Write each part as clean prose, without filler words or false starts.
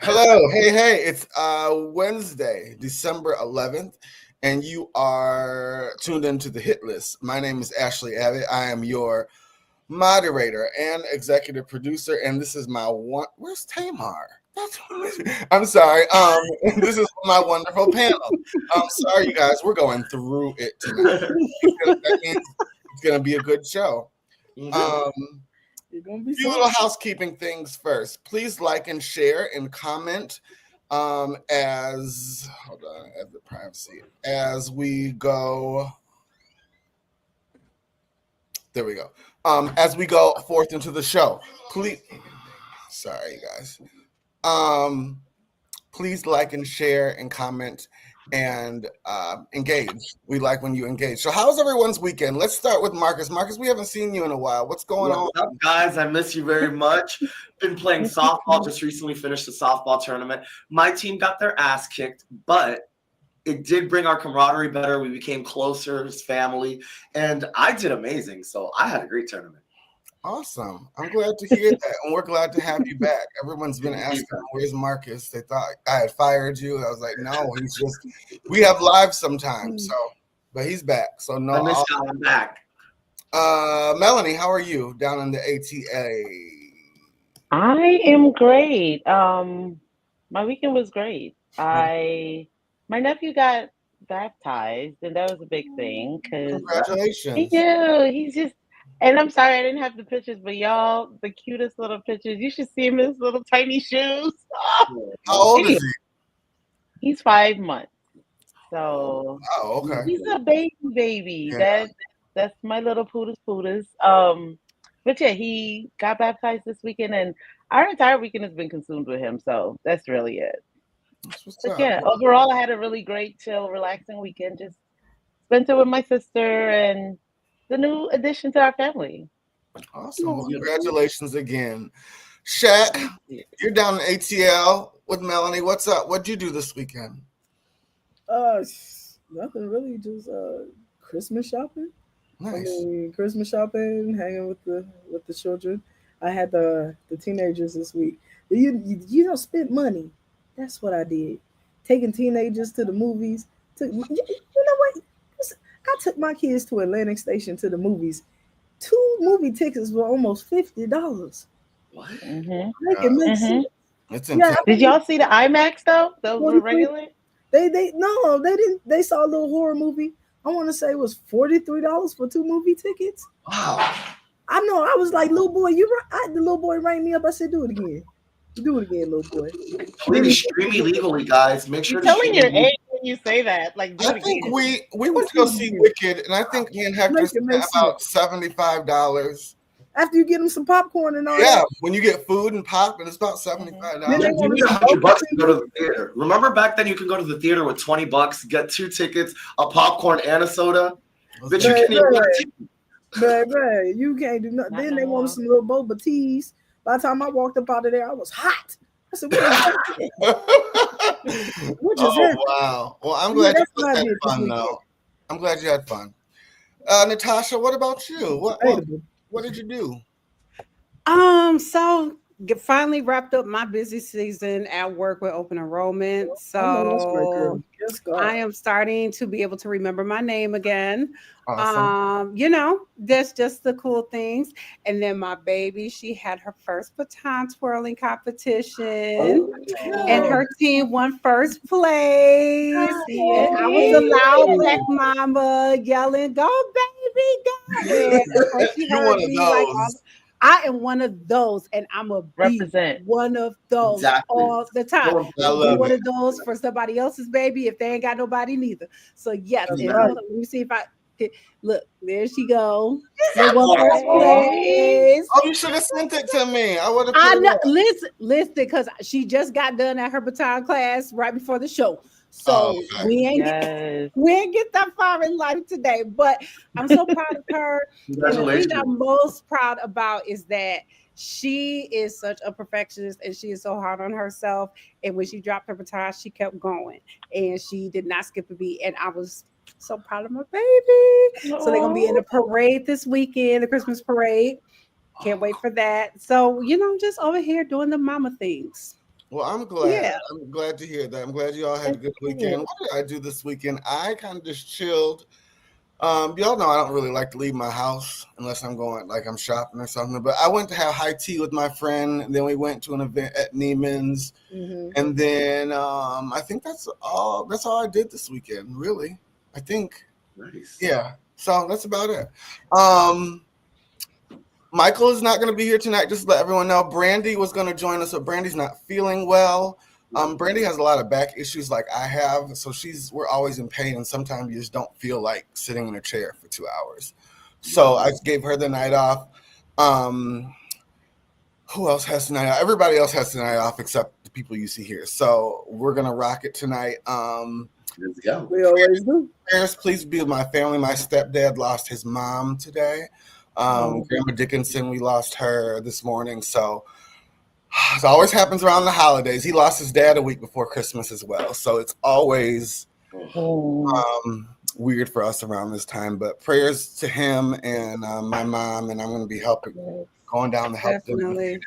Hello, hey, it's Wednesday, December 11th, and you are tuned into the hit list. My name is Ashleigh Abbott. I am your moderator and executive producer, and this is my one. Where's Tamar? I'm sorry. This is my wonderful panel. I'm sorry, you guys. We're going through it tonight. That means it's gonna be a good show. Few little housekeeping things first. Please like and share and comment as the privacy as we go. There we go. As we go forth into the show, please. Sorry, you guys. Please like and share and comment and engage. We like when you engage. So how's everyone's weekend? Let's start with Marcus. Marcus, we haven't seen you in a while. What's going on? What's up, guys? I miss you very much. Been playing softball. Just recently finished the softball tournament. My team got their ass kicked, but it did bring our camaraderie better. We became closer as family, and I did amazing. So I had a great tournament. Awesome. I'm glad to hear that. And we're glad to have you back. Everyone's been asking, where's Marcus? They thought I had fired you. I was like, no, we have lives sometimes. So, but he's back. So no. I miss y'all. I'm back. Melanie, how are you down in the ATA? I am great. My weekend was great. My nephew got baptized, and that was a big thing. Congratulations. He's just. And I'm sorry I didn't have the pictures, but y'all, the cutest little pictures. You should see him in his little tiny shoes. How old is he? He's 5 months. So okay. He's a baby. Yeah. That's my little pootas. But yeah, he got baptized this weekend, and our entire weekend has been consumed with him. So that's really it. But yeah, overall, I had a really great, chill, relaxing weekend. Just spent it with my sister and the new addition to our family. Awesome. Well, congratulations again. Shaq, you're down in ATL with Melanie. What's up? What'd you do this weekend? Nothing really, just Christmas shopping. Nice. Christmas shopping, hanging with the children. I had the teenagers this week. You don't spend money. That's what I did. Taking teenagers to the movies. You know what? I took my kids to Atlantic Station to the movies. 2 movie tickets were almost $50. What? Make it make sense. It's intense. Did y'all see the IMAX though? Those were regular? They didn't. They saw a little horror movie. I want to say it was $43 for 2 movie tickets. Wow. I know. I was like, little boy, you right. The little boy rang me up. I said, do it again. Do it again, little boy. Please stream illegally, guys. Make sure. You're telling your age when you say that. Like, I think we went to go see Wicked, and I think me and Hector spent about $75. After you get them some popcorn and all that. Yeah, when you get food and pop, and it's about $75. You need $100 to go to the theater. Remember back then you could go to the theater with $20, get 2 tickets, a popcorn and a soda. But you can't even you can't do nothing. Then they wanted some little boba teas. By the time I walked up out of there, I was hot. I said, what is that? Wow. Well, I'm glad you had fun, though. I'm glad you had fun. Natasha, what about you? What did you do? So finally wrapped up my busy season at work with open enrollment. So I am starting to be able to remember my name again. Awesome. That's just the cool things. And then my baby, she had her first baton twirling competition, and her team won first place. And I was a loud black mama yelling, "Go, baby, go!" And she heard me like, I am one of those, and I'm a represent one of those all the time. I'm one of those for somebody else's baby if they ain't got nobody neither. So yes, let me see if I look. There she go. Oh, you should have sent it to me. I would have. I know. Listen, because she just got done at her baton class right before the show. So we ain't get that far in life today, but I'm so proud of her. Congratulations. The thing I'm most proud about is that she is such a perfectionist and she is so hard on herself. And when she dropped her baton, she kept going and she did not skip a beat. And I was so proud of my baby. So they're gonna be in the parade this weekend, the Christmas parade. Can't wait for that. So just over here doing the mama things. Well, I'm glad. Yeah. I'm glad to hear that. I'm glad you all had a good weekend. What did I do this weekend? I kind of just chilled. Y'all know I don't really like to leave my house unless I'm going, like I'm shopping or something. But I went to have high tea with my friend, and then we went to an event at Neiman's, and then I think that's all. That's all I did this weekend, really. I think, Nice. yeah. So that's about it. Michael is not going to be here tonight. Just to let everyone know, Brandy was going to join us, but Brandy's not feeling well. Brandy has a lot of back issues like I have, so we're always in pain, and sometimes you just don't feel like sitting in a chair for 2 hours. So I gave her the night off. Who else has tonight off? Everybody else has tonight off except the people you see here. So we're gonna rock it tonight. Let's go. We always do. Prayers, please be with my family. My stepdad lost his mom today. Grandma Dickinson, we lost her this morning. So it always happens around the holidays. He lost his dad a week before Christmas as well. So it's always weird for us around this time. But prayers to him and my mom, and I'm going to be going down to help Definitely. them.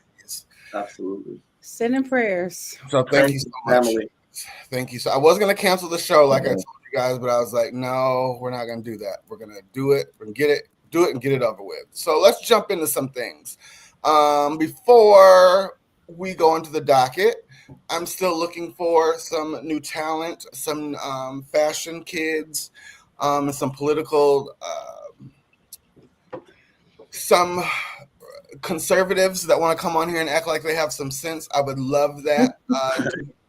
Absolutely. Sending prayers. So thank you so much. Family. Thank you. So I was going to cancel the show like I told you guys, but I was like, no, we're not going to do that. We're going to do it. We're going to do it and get it over with. So let's jump into some things. Before we go into the docket, I'm still looking for some new talent, some fashion kids, and some political, some conservatives that want to come on here and act like they have some sense. I would love that.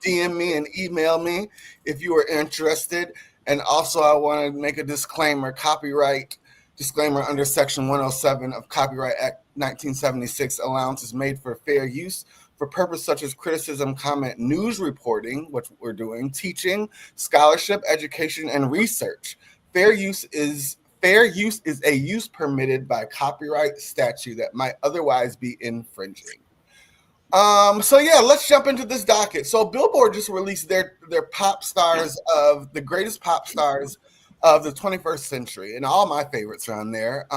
DM me and email me if you are interested. And also, I want to make a disclaimer, copyright disclaimer under Section 107 of Copyright Act 1976, allowances made for fair use for purpose such as criticism, comment, news reporting, which we're doing, teaching, scholarship, education, and research. Fair use is a use permitted by copyright statute that might otherwise be infringing. So yeah, let's jump into this docket. So Billboard just released their pop stars of the greatest pop stars of the 21st century, and all my favorites are on there.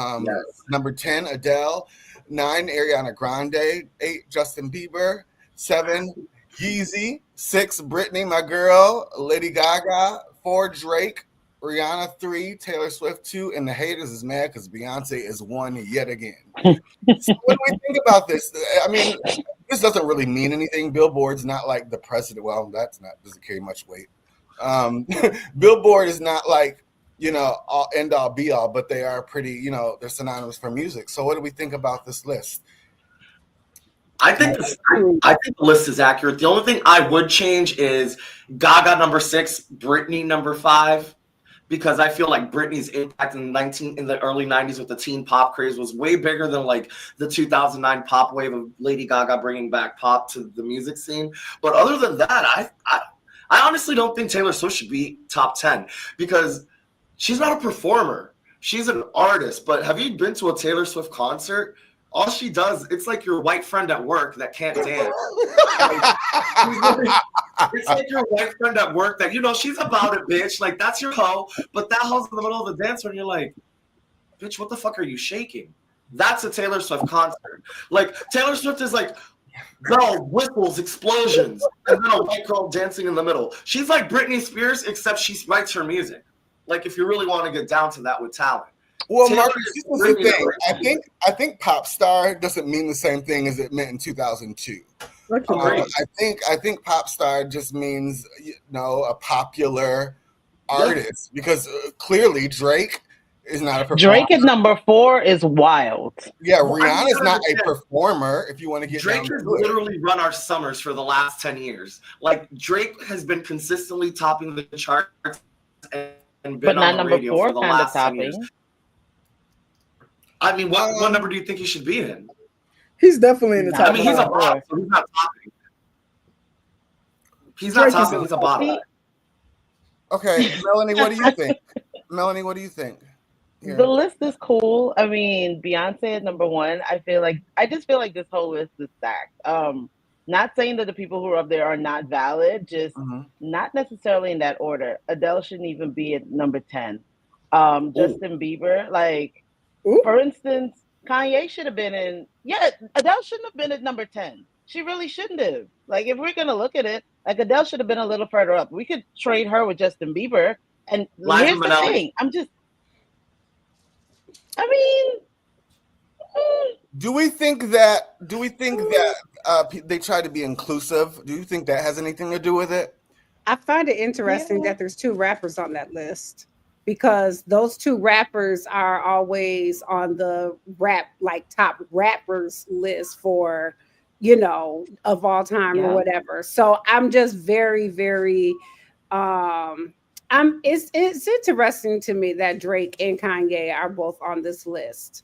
Number 10, Adele. 9, Ariana Grande. 8, Justin Bieber. 7, Yeezy. 6, Britney, my girl. Lady Gaga. 4, Drake. Rihanna. 3, Taylor Swift. 2, and the haters is mad because Beyonce is one yet again. So when we think about this, I mean, this doesn't really mean anything. Billboard's not like the president. Well, doesn't carry much weight. Billboard is not like, all end all be all, but they are pretty, they're synonymous for music. So what do we think about this list? I think the list is accurate. The only thing I would change is Gaga number 6, Britney number 5, because I feel like Britney's impact in the early 90s with the teen pop craze was way bigger than like the 2009 pop wave of Lady Gaga bringing back pop to the music scene. But other than that, I honestly don't think Taylor Swift should be top 10 because she's not a performer. She's an artist. But have you been to a Taylor Swift concert? All she does, it's like your white friend at work that can't dance. It's like your white friend at work that, she's about it, bitch. Like, that's your hoe. But that hoe's in the middle of the dance and you're like, bitch, what the fuck are you shaking? That's a Taylor Swift concert. Like, Taylor Swift is like, bells, whistles, explosions, and then a white girl dancing in the middle. She's like Britney Spears, except she writes her music. Like, if you really want to get down to that with talent. Well, Marcus, this is the thing. I think pop star doesn't mean the same thing as it meant in 2002. I think pop star just means a popular artist because clearly Drake is not a performer. Drake is number 4 is wild. Yeah, Rihanna's not a performer. If you want to get Drake has literally run our summers for the last 10 years. Like Drake has been consistently topping the charts and been but not on the number radio 4 for the kind of last 10 topping. years. I mean, what number do you think he should be in? He's definitely in the top. I mean, he's a bottom, so he's not topping. He's not topping. He's a bottom. Okay, Melanie, what do you think? Melanie, what do you think? Here. The list is cool. I mean, Beyonce is number 1. I just feel like this whole list is stacked. Not saying that the people who are up there are not valid, just not necessarily in that order. Adele shouldn't even be at number 10. Justin Bieber, for instance, Kanye should have been in. Yeah, Adele shouldn't have been at number 10. She really shouldn't have. Like, if we're gonna look at it, like Adele should have been a little further up. We could trade her with Justin Bieber. And Liza here's the Minnelli. thing. I mean, Do we think that they try to be inclusive? Do you think that has anything to do with it? I find it interesting that there's 2 rappers on that list, because those 2 rappers are always on the top rappers list for, of all time or whatever. So I'm just very, very it's interesting to me that Drake and Kanye are both on this list.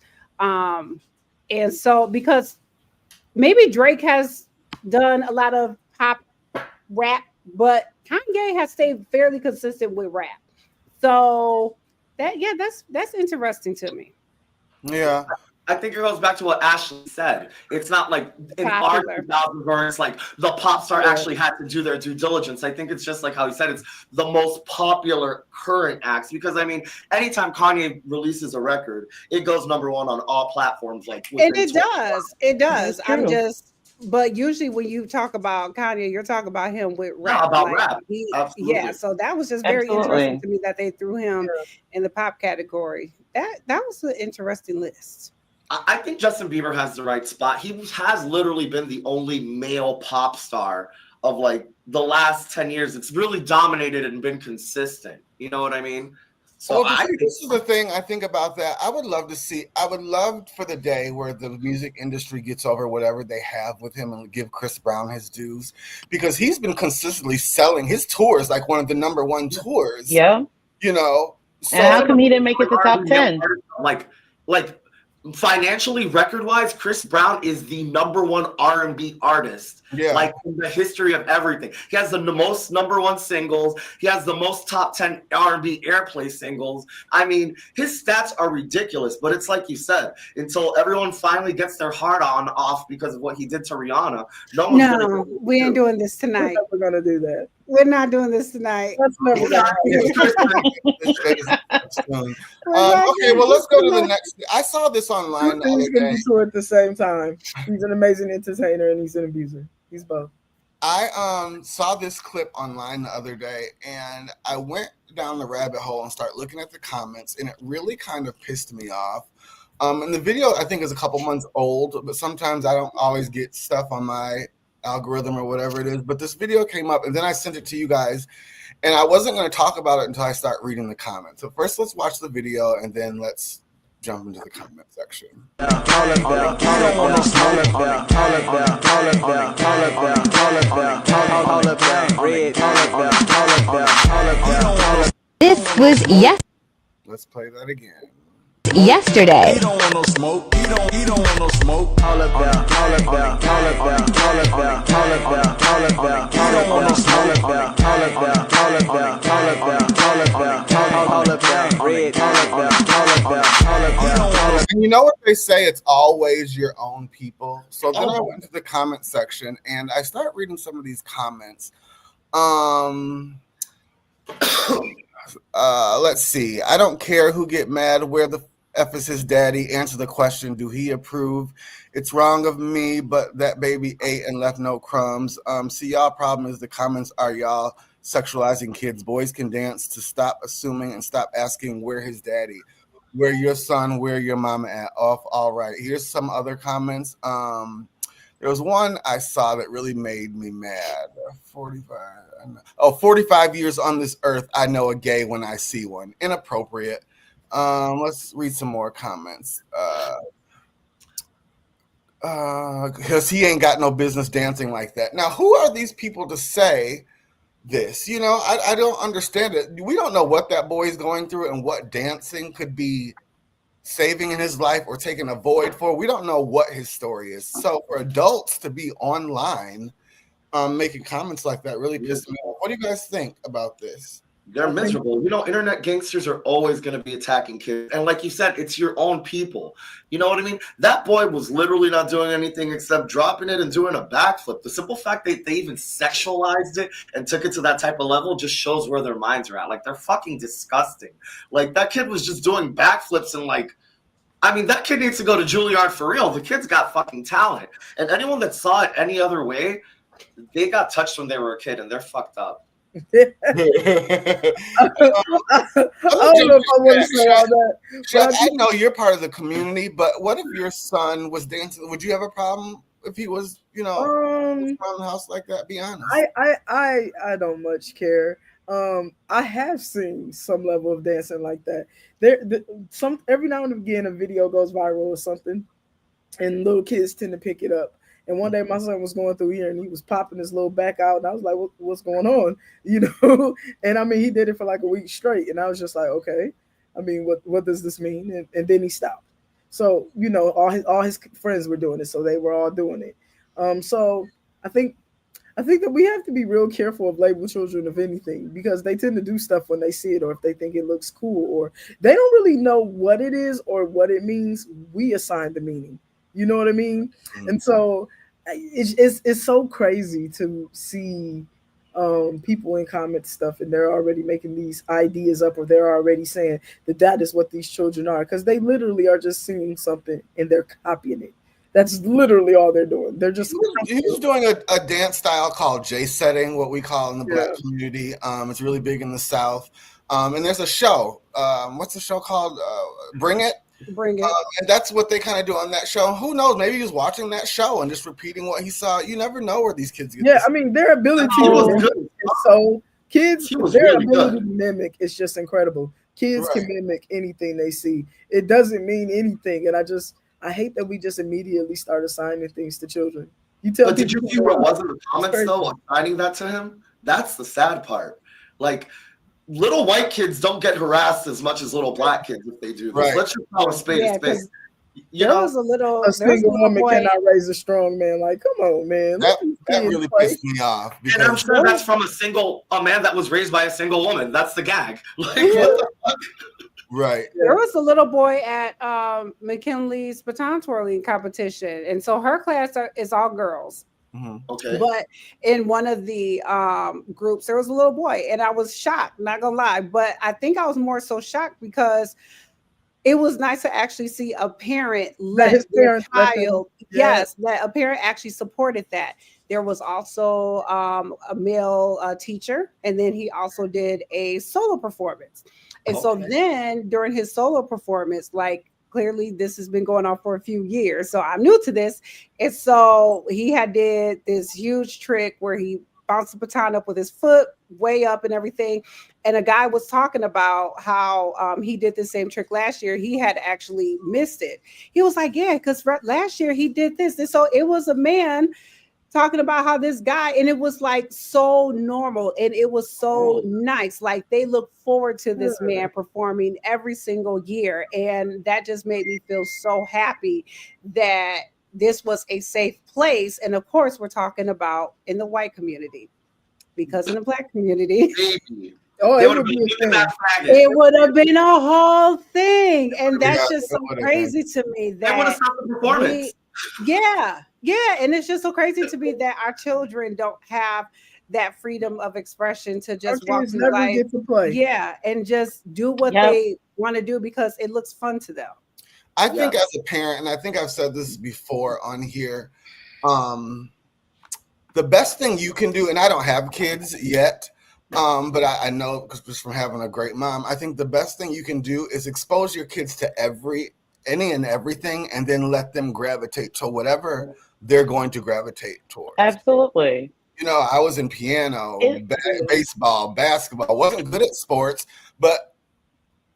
And so, because maybe Drake has done a lot of pop rap, but Kanye has stayed fairly consistent with rap. So that's interesting to me. Yeah. I think it goes back to what Ashleigh said. It's not like in our 2000s where it's like the pop star actually had to do their due diligence. I think it's just like how he said, it's the most popular current acts. Because I mean, anytime Kanye releases a record, it goes #1 on all platforms. Like, and it does. But usually when you talk about Kanye, you're talking about him with rap. Yeah, about rap. Yeah, so that was just very interesting to me that they threw him in the pop category. That was an interesting list. I think Justin Bieber has the right spot. He has literally been the only male pop star of like the last 10 years. It's really dominated and been consistent. You know what I mean? So this is the thing I think about that. I would love for the day where the music industry gets over whatever they have with him and give Chris Brown his dues, because he's been consistently selling his tours like one of the #1 tours. Yeah. So and how come he didn't make it to top 10? Like financially, record-wise, Chris Brown is the #1 R&B artist, like in the history of everything. He has the most #1 singles. He has the most top 10 R&B airplay singles. I mean, his stats are ridiculous, but it's like you said, until everyone finally gets their heart on off because of what he did to Rihanna, we ain't doing this tonight. We're gonna do that. We're not doing this tonight. That's never okay, well, let's go to the next. I saw this online the other He's gonna day. be two at the same time. He's an amazing entertainer and he's an abuser. He's both. I saw this clip online the other day, and I went down the rabbit hole and started looking at the comments, and it really kind of pissed me off. And the video, I think, is a couple months old, but sometimes I don't always get stuff on my algorithm or whatever it is. But this video came up, and then I sent it to you guys, and I wasn't going to talk about it until I start reading the comments. So first, let's watch the video, and then let's jump into the comment section. This was Let's play that again. Yesterday. He don't want no smoke. He don't want no smoke. He don't want no smoke. And you know what they say, it's always your own people. So then I went to the comment section and I start reading some of these comments. Let's see. I don't care who get mad. Where the F is his daddy? Answer the question. Do he approve? It's wrong of me, but that baby ate and left no crumbs. See, y'all problem is the comments are y'all sexualizing kids. Boys can dance. To stop assuming and stop asking where his daddy, where your son, where your mama at. Off. All right. Here's some other comments. There was one I saw that really made me mad. 45 years on this earth. I know a gay when I see one. Inappropriate. Let's read some more comments. Because he ain't got no business dancing like that. Now, who are these people to say this? You know, I don't understand it. We don't know what that boy is going through and what dancing could be saving in his life or taking a void for. We don't know what his story is. So for adults to be online making comments like that really pissed me off. What do you guys think about this? They're miserable. You know, internet gangsters are always going to be attacking kids. And like you said, it's your own people. You know what I mean? That boy was literally not doing anything except dropping it and doing a backflip. The simple fact that they even sexualized it and took it to that type of level just shows where their minds are at. Like, they're fucking disgusting. Like, that kid was just doing backflips and like, I mean, that kid needs to go to Juilliard for real. The kid's got fucking talent. And anyone that saw it any other way, they got touched when they were a kid and they're fucked up. I don't know if I want to say all that. Chuck, I know you're part of the community, but what if your son was dancing? Would you have a problem if he was, around the house like that? Be honest. I don't much care. I have seen some level of dancing like that. Some every now and again a video goes viral or something, and little kids tend to pick it up. And one day my son was going through here and he was popping his little back out, and I was like, what's going on? And I mean, he did it for like a week straight, and I was just like, okay, I mean, what does this mean? And then he stopped. So all his friends were doing it, so they were all doing it. So I think that we have to be real careful of label children of anything, because they tend to do stuff when they see it, or if they think it looks cool, or they don't really know what it is or what it means. We assign the meaning. You know what I mean? Mm-hmm. And so it's so crazy to see people in comment stuff, and they're already making these ideas up, or they're already saying that is what these children are, because they literally are just seeing something and they're copying it. That's literally all they're doing. They're just he's doing a dance style called J setting, what we call in the Black community. It's really big in the South. And there's a show. What's the show called? Bring It. Bring It. And that's what they kind of do on that show. Who knows? Maybe he was watching that show and just repeating what he saw. You never know where these kids get. I mean, their ability their ability to mimic is just incredible. Kids can mimic anything they see. It doesn't mean anything, and I hate that we just immediately start assigning things to children. But did you see what was in the comments though, assigning that to him? That's the sad part. Like, little white kids don't get harassed as much as little black kids if they do this. Right. Let's just call a spade a spade. A single woman cannot raise a strong man. Like, come on, man. That really pissed me off. And I'm sure that's from a man that was raised by a single woman. That's the gag. Like, what the fuck? Right. There was a little boy at McKinley's baton twirling competition, and so her class is all girls. Mm-hmm. Okay. But in one of the groups, there was a little boy, and I was shocked, not gonna lie. But I think I was more so shocked because it was nice to actually see a parent let their child, that a parent actually supported that. There was also a male teacher, and then he also did a solo performance. And so then during his solo performance, like, clearly this has been going on for a few years, so I'm new to this. And so he did this huge trick where he bounced the baton up with his foot way up and everything. And a guy was talking about how he did the same trick last year. He had actually missed it. He was like, yeah, because last year he did this. And so it was a man talking about how this guy, and it was like so normal and it was so nice. Like, they look forward to this man performing every single year. And that just made me feel so happy that this was a safe place. And of course, we're talking about in the white community, because in the Black community, it would have been a whole thing. And that's just so crazy to me that would have stopped the performance. And it's just so crazy to me that our children don't have that freedom of expression to just walk through life, get to play. And just do what they want to do because it looks fun to them. I think as a parent, and I think I've said this before on here, the best thing you can do, and I don't have kids yet, but I know because just from having a great mom, I think the best thing you can do is expose your kids to any and everything, and then let them gravitate to whatever they're going to gravitate towards. Absolutely. I was in piano, baseball, basketball. Wasn't good at sports, but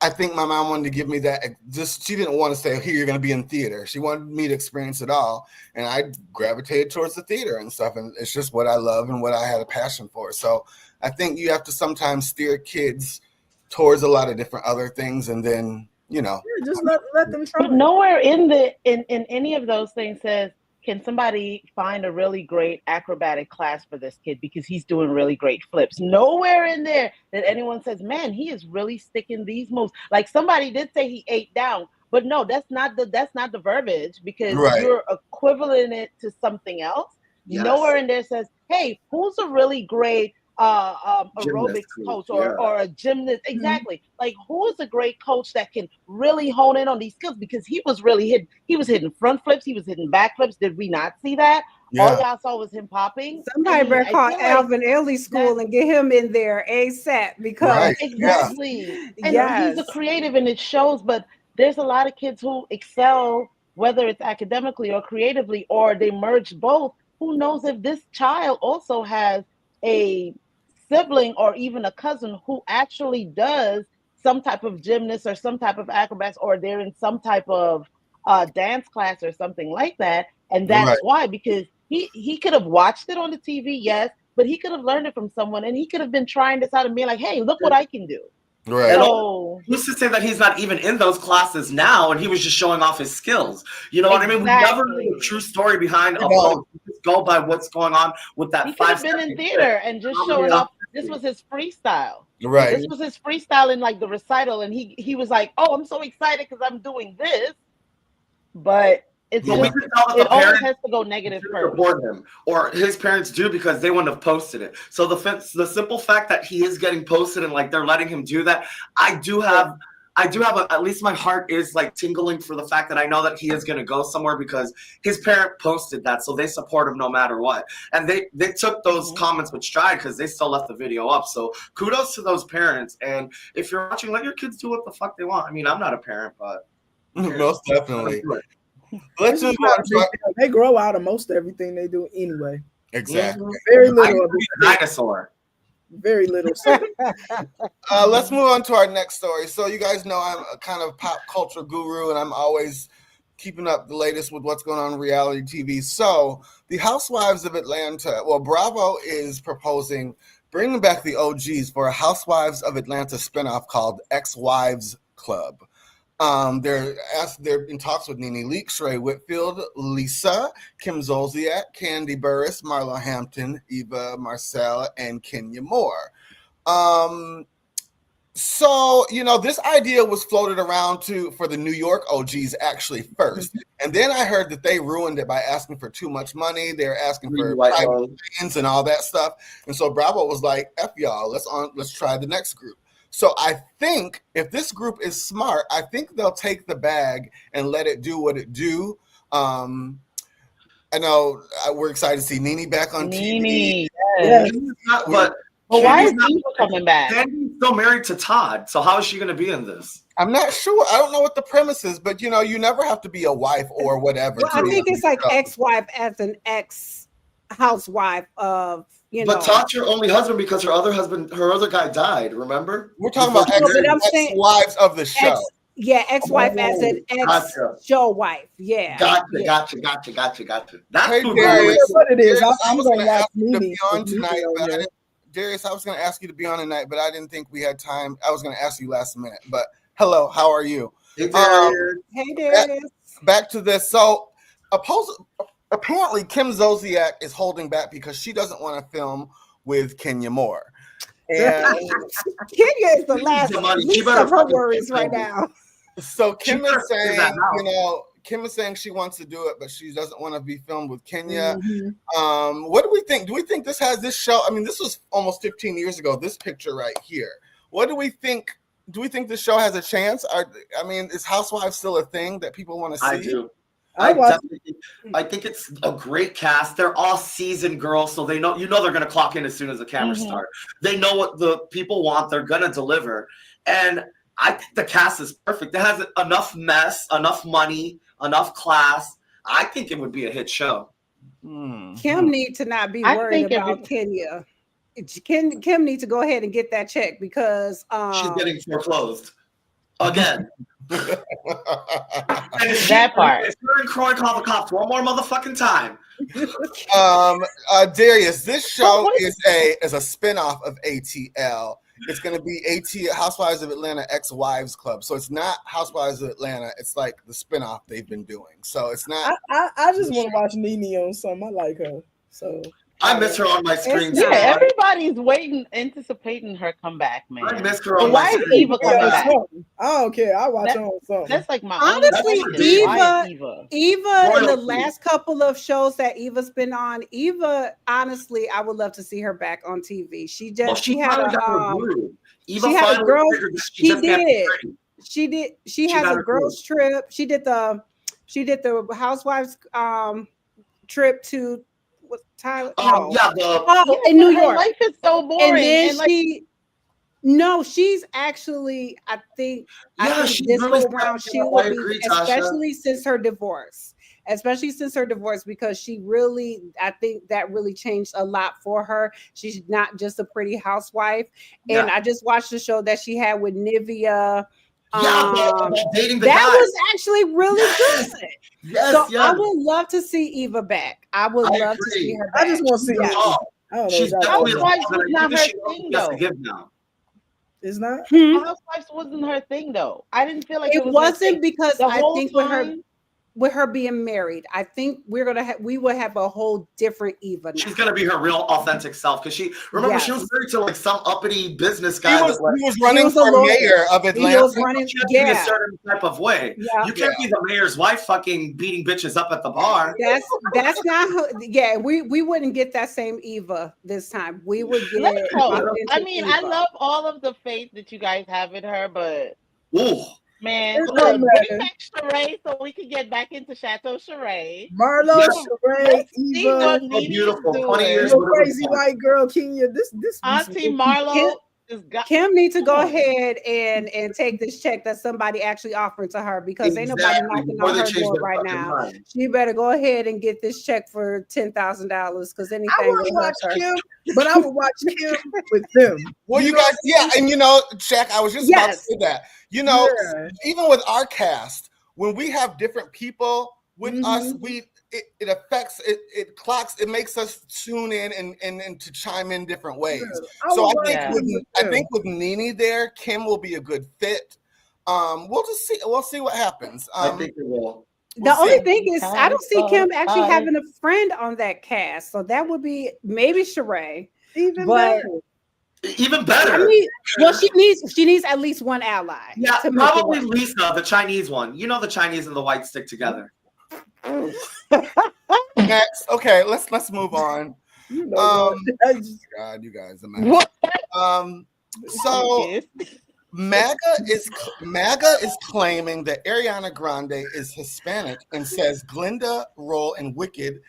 I think my mom wanted to give me that. She didn't want to say, here, you're going to be in theater. She wanted me to experience it all. And I gravitated towards the theater and stuff. And it's just what I love and what I had a passion for. So I think you have to sometimes steer kids towards a lot of different other things. And then, just let them try. But nowhere in any of those things says, can somebody find a really great acrobatic class for this kid because he's doing really great flips? Nowhere in there that anyone says, man, he is really sticking these moves. Like, somebody did say he ate down, but no, that's not the verbiage, because you're equivalent it to something else. Yes. Nowhere in there says, hey, who's a really great aerobics coach yeah. or a gymnast. Exactly. Like, who is a great coach that can really hone in on these skills? Because he was really hitting. He was hitting front flips. He was hitting back flips. Did we not see that? All y'all saw was him popping. Somebody better call Alvin Ailey School and get him in there ASAP because exactly. And he's a creative and it shows, but there's a lot of kids who excel, whether it's academically or creatively, or they merge both. Who knows if this child also has a sibling or even a cousin who actually does some type of gymnast or some type of acrobats, or they're in some type of dance class or something like that. And that's why, because he could have watched it on the TV, yes, but he could have learned it from someone, and he could have been trying this out and being like, hey, look what I can do. Right. So, who's to say that he's not even in those classes now and he was just showing off his skills? You know what I mean? We never knew the true story behind just go by what's going on with that. He could have been in theater and just showing off. This was his freestyle. Right. This was his freestyle in like the recital, and he was like, oh, I'm so excited because I'm doing this. But it's just, it always has to go negative first. Support him, or his parents do, because they wouldn't have posted it. So the simple fact that he is getting posted and like they're letting him do that, I do have at least my heart is like tingling for the fact that I know that he is going to go somewhere because his parent posted that, so they support him no matter what. And they took those comments with stride because they still left the video up. So kudos to those parents. And if you're watching, let your kids do what the fuck they want. I mean, I'm not a parent, but most definitely. Let's move on. They grow out of most everything they do anyway. Exactly. Very little of it. Dinosaur. Very little. Let's move on to our next story. So you guys know I'm a kind of pop culture guru, and I'm always keeping up the latest with what's going on in reality TV. So the Housewives of Atlanta, well, Bravo is proposing bringing back the OGs for a Housewives of Atlanta spinoff called Ex-Wives Club. They're in talks with Nene Leakes, Sheree Whitfield, Lisa, Kim Zolciak, Candy Burris, Marlo Hampton, Eva Marcel, and Kenya Moore. So, this idea was floated around for the New York OGs actually first. And then I heard that they ruined it by asking for too much money. They're asking for fines and all that stuff. And so Bravo was like, F y'all, let's try the next group. So I think if this group is smart, I think they'll take the bag and let it do what it do. I know we're excited to see Nene back on TV. Yes. But why is Eva coming back? Candy's still married to Todd, so how is she going to be in this? I'm not sure. I don't know what the premise is, but you never have to be a wife or whatever. Well, I think it's like ex-wife as an ex-housewife of. But Todd's your only husband because her other guy died, remember? We're talking about ex-wives of the show. Ex-wife as an ex-show wife. Yeah. Gotcha. That's what it is. I was going to ask you to be on tonight, but Darius, I was going to ask you to be on tonight, but I didn't think we had time. I was going to ask you last minute, but hello, how are you? Hey, Darius. Hey, Darius. Back to this. So, apparently, Kim Zolciak is holding back because she doesn't want to film with Kenya Moore. And Kenya is the last least of her worries right now. So Kim is saying, Kim is saying she wants to do it, but she doesn't want to be filmed with Kenya. What do we think? Do we think this show? I mean, this was almost 15 years ago. This picture right here. What do we think? Do we think this show has a chance? Is Housewives still a thing that people want to see? I do. I think it's a great cast. They're all seasoned girls, so they know they're going to clock in as soon as the cameras start. They know what the people want. They're going to deliver. And I think the cast is perfect. It has enough mess, enough money, enough class. I think it would be a hit show. Kim needs to not be worried about Kenya. Kim needs to go ahead and get that check because she's getting foreclosed again. That part. If you're in Croy, call the cops one more motherfucking time. Darius, this show is a spinoff of ATL. It's going to be Housewives of Atlanta Ex-Wives Club. So it's not Housewives of Atlanta. It's like the spinoff they've been doing. So it's not. I just want to watch Nene on something. I like her. So I miss her on my screen. It's so Yeah, much. everybody's waiting, anticipating her comeback, man. I miss her But on why my is screen. Eva coming back? I don't care. I watch her on something. That's like my Honestly, only question. Why is Eva Eva? in the Royalty. last couple of shows that Eva's been on, Eva, honestly, I would love to see her back on TV. She Well, just she she had finally got her a groove. Eva she had a finally girl. figured that She just can't be did. pretty. She She has got a her girls trip. She did the housewives trip to what Tyler? No. Yeah, Oh, in New Her York. life is so And boring. then And like, she's actually, I think she this really go round stepped she it up. will I be, agree, Tasha. especially since her divorce. Because she really, I think that really changed a lot for her. She's not just a pretty housewife. And Yeah. I just watched the show that she had with Nivea. Dating the That guy. was actually really Yes. good. Yes, So yes. I would love to see Eva back. I would love to see her back. I just want to see Yeah. her. I don't know. She's what y'all definitely talking Housewives about. was not her she thing, has to though. give now. It's not. Housewives wasn't her thing, though. I didn't feel like It it was her wasn't thing. because The I whole think time, with her being married, I think we will have a whole different Eva now. She's gonna be her real authentic self because she remember she Yes. was married to like some uppity business He guy. was, that, like, he was running was a for lawyer. mayor of He Atlanta. was running, you have to be a yeah. certain type of way. Yeah. You can't be the mayor's wife fucking beating bitches up at the bar. That's not her. Yeah, we wouldn't get that same Eva this time. We would get let's hope. I authentic mean, I Eva. love all of the faith that you guys have in her, but Ooh. man, It look, don't bring matter. back Sheree so we can get back into Chateau Sheree. Marlo, Yes. Sheree, See Eva, what Oh, Nene beautiful. is 20 years. doing. little crazy white girl, Kenya. This Auntie Marlo is got. Kim needs to go Come on. ahead and take this check that somebody actually offered to her because ain't nobody Exactly. knocking Before on they her change door their right fucking now. mind. She better go ahead and get this check for $10,000 because anything I will wouldn't help watch her. Kim, but I would watch Kim with them. Well, you know guys, what I'm yeah, and you know, Shaq, I was just about to Yes. say that. You know, Yeah. even with our cast, when we have different people with us, it affects it clocks, it makes us tune in and to chime in different ways. Yeah. So would I watch think Yeah. Kim with I them. think with Nene there, Kim will be a good fit. We'll see what happens. I think it will. The We'll only see. thing is, I don't see Kim actually having a friend on that cast, so that would be maybe Sheree. Even But better. Even better. I mean, well, she needs at least one ally. Yeah, to make it probably work. Lisa, the Chinese one. You know the Chinese and the white stick together. Next, okay, let's move on. You know what? I just- God, you guys are mad. What? So MAGA is claiming that Ariana Grande is Hispanic and says Glinda role in Wicked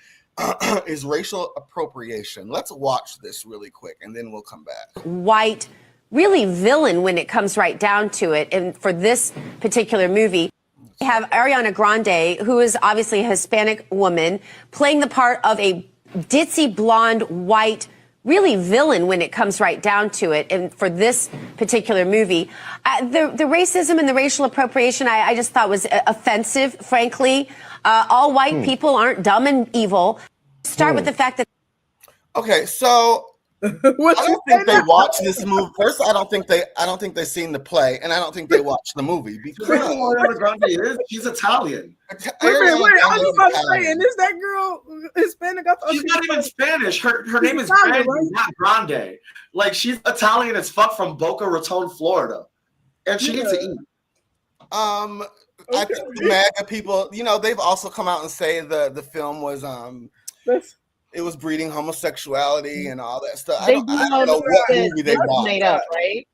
is racial appropriation. Let's watch this really quick and then we'll come back. White, really villain when it comes right down to it. And for this particular movie, we have Ariana Grande, who is obviously a Hispanic woman, playing the part of a ditzy blonde white really villain when it comes right down to it. And for this particular movie, the racism and the racial appropriation, I just thought was offensive, frankly. All white people aren't dumb and evil. Start with the fact that. Okay, so What I you don't think say they now? watched this movie. First, I don't think they seen the play, and I don't think they watched the movie You because know who Ariana Grande is? She's Italian. Wait, Ariana I was Grande is about to say, Italian. and is that girl Hispanic? I thought She's she not was even Spanish. Her name is Italian, Brandy, right? not Grande. Like, she's Italian as fuck from Boca Raton, Florida. And she needs to eat. I think the MAGA people, you know, they've also come out and say the film was That's- it was breeding homosexuality and all that stuff. I They don't do know know what that movie they this is watched. made up, right?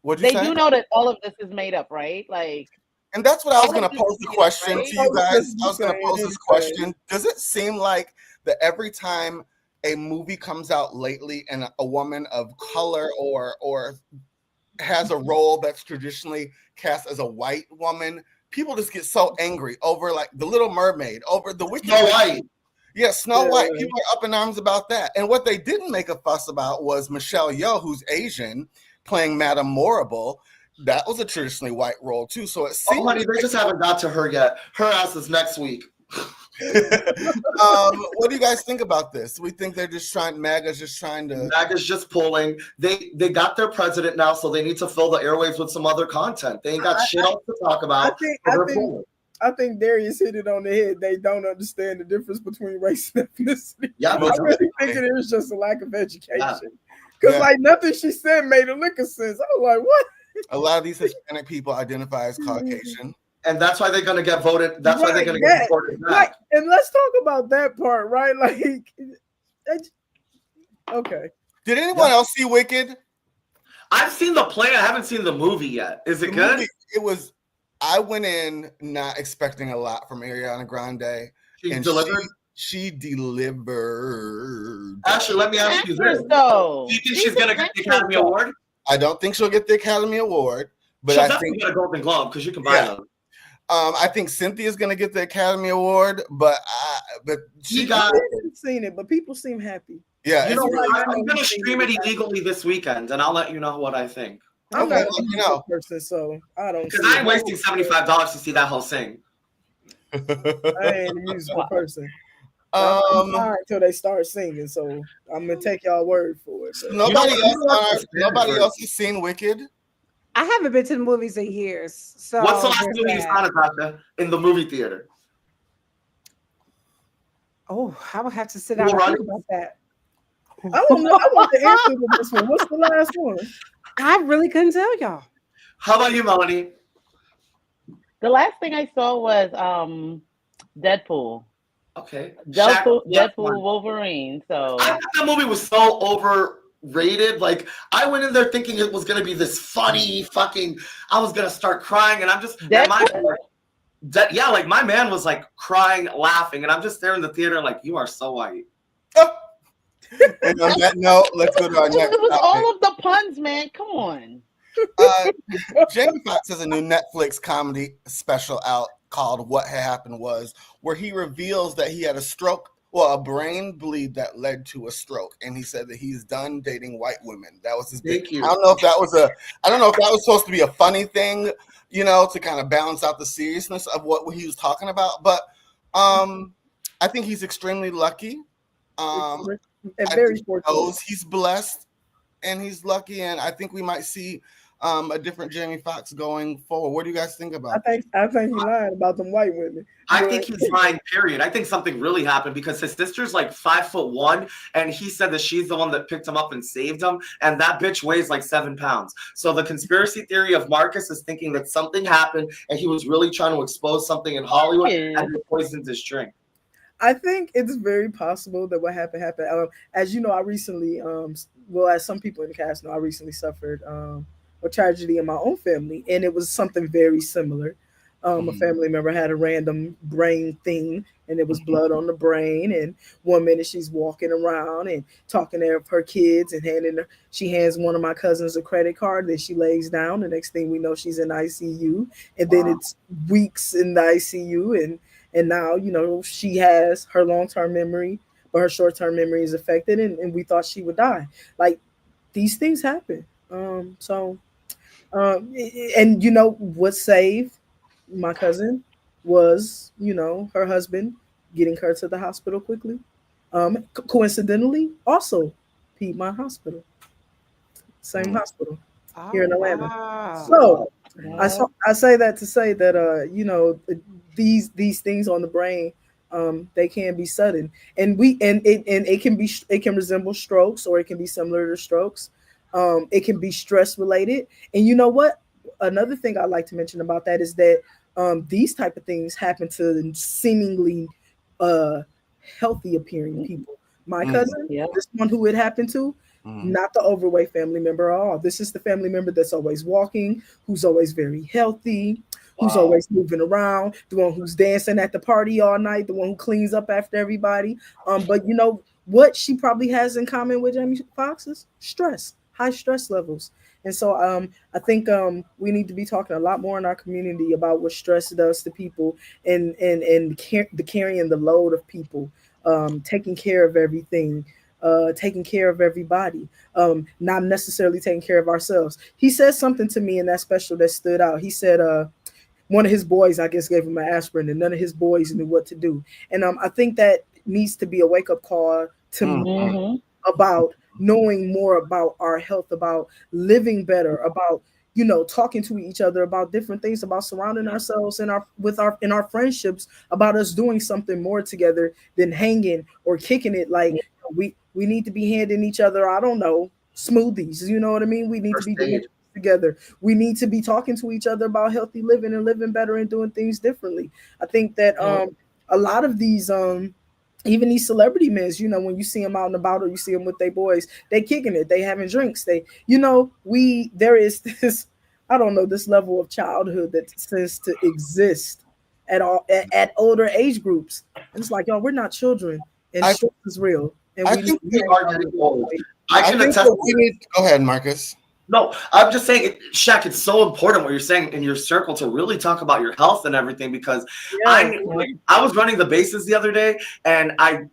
What'd you They say? do know that all of this is made up, right? Like, And that's what I was all going of to this pose is the made up, question right? to you guys. I was going to Saying pose this anything. question. Does it seem like that every time a movie comes out lately and a woman of color or has a role that's traditionally cast as a white woman, people just get so angry over like The Little Mermaid, over the Wicked Snow White. Yeah, Snow Yeah. White. People are up in arms about that. And what they didn't make a fuss about was Michelle Yeoh, who's Asian, playing Madame Morrible. That was a traditionally white role too. So it Oh, seems. honey, they just haven't got to her yet. Her ass is next week. What do you guys think about this? We think they're just trying. MAGA's just trying to. MAGA's just pulling. They got their president now, so they need to fill the airwaves with some other content. They ain't got shit else to talk about. I think I think Darius hit it on the head. They don't understand the difference between race and ethnicity. Yeah, I really think it is just a lack of education. Because Yeah. like nothing she said made a lick of sense. I was like, what? A lot of these Hispanic people identify as Caucasian. And that's why they're gonna get voted. That's why they're gonna get voted back. Like, and let's talk about that part, right? Like, okay. Did anyone else see Wicked? I've seen the play. I haven't seen the movie yet. Is it good? It was. I went in not expecting a lot from Ariana Grande. She delivered. She delivered. Actually, let me ask you this: though. do you think she's gonna get the Academy Award? I don't think she'll get the Academy Award, but She'll I definitely think get a Golden Globe because you can buy them. I think Cynthia's gonna get the Academy Award, but she got. I haven't seen it, but people seem happy. Yeah, You know what? I'm gonna stream it illegally this weekend, and I'll let you know what I think. I'm Okay, not a music person, so I don't. Because I ain't wasting $75 to see that whole thing. I ain't a musical person. Until they start singing, so I'm gonna take y'all word for it. So. Nobody else has seen Wicked. I haven't been to the movies in years. So what's the last movie you saw, Natasha, in the movie theater? Oh, I would have to sit down and think about that. I don't know. I want the answer to this one. What's the last one? I really couldn't tell y'all. How about you, Melanie? The last thing I saw was Deadpool. Okay. Deadpool Wolverine. So I thought that movie was so overrated. Like, I went in there thinking it was gonna be this funny fucking. I was gonna start crying, and I'm just like my man was like crying, laughing, and I'm just there in the theater like, you are so white. And on that note, let's go to our next. It was topic. all of the puns, man. Come on. Jamie Foxx has a new Netflix comedy special out called "What Had Happened Was," where he reveals that he had a stroke, a brain bleed that led to a stroke, and he said that he's done dating white women. That was his big. I don't know if that was supposed to be a funny thing, to kind of balance out the seriousness of what he was talking about. But I think he's extremely lucky. And very fortunate. He's blessed and he's lucky, and I think we might see a different Jamie Foxx going forward. What do you guys think about that? I think he lied about them white women. I think he's lying, period. I think something really happened because his sister's like 5'1", and he said that she's the one that picked him up and saved him, and that bitch weighs like 7 pounds. So the conspiracy theory of Marcus is thinking that something happened and he was really trying to expose something in Hollywood and he poisoned his drink. I think it's very possible that what happened. As you know, I recently, as some people in the cast know, I recently suffered a tragedy in my own family, and it was something very similar. A family member had a random brain thing, and it was blood on the brain. And 1 minute she's walking around and talking to her kids, and she hands one of my cousins a credit card. Then she lays down. The next thing we know, she's in ICU, and then it's weeks in the ICU, and now, she has her long-term memory, but her short-term memory is affected, and we thought she would die. Like, these things happen. And what saved my cousin was, her husband getting her to the hospital quickly. Coincidentally, also Piedmont Hospital, same hospital here in Atlanta. Wow. So I say that to say that these things on the brain, they can be sudden, and it can resemble strokes, or it can be similar to strokes. It can be stress related, and you know what? Another thing I'd like to mention about that is that these type of things happen to seemingly healthy appearing people. My cousin, this one who it happened to, not the overweight family member at all. This is the family member that's always walking, who's always very healthy, who's always moving around, the one who's dancing at the party all night, the one who cleans up after everybody. But you know what she probably has in common with Jamie Foxx is stress, high stress levels. And so I think we need to be talking a lot more in our community about what stress does to people, and the carrying the load of people, taking care of everything, taking care of everybody, not necessarily taking care of ourselves. He said something to me in that special that stood out. He said one of his boys, I guess, gave him an aspirin, and none of his boys knew what to do. And I think that needs to be a wake-up call to me about knowing more about our health, about living better, about talking to each other about different things, about surrounding ourselves in our friendships, about us doing something more together than hanging or kicking it. Like we need to be handing each other, I don't know, smoothies. You know what I mean? We need to be doing together. We need to be talking to each other about healthy living and living better and doing things differently. I think that a lot of these even these celebrity men, when you see them out and about or you see them with their boys, they kicking it, they having drinks, there is this, I don't know, this level of childhood that tends to exist at older age groups. And it's like, y'all, we're not children, and stress is real. And I think we are getting old. I can attest. Go ahead, Marcus. No, I'm just saying, Shaq, it's so important what you're saying in your circle to really talk about your health and everything, because I was running the bases the other day, and I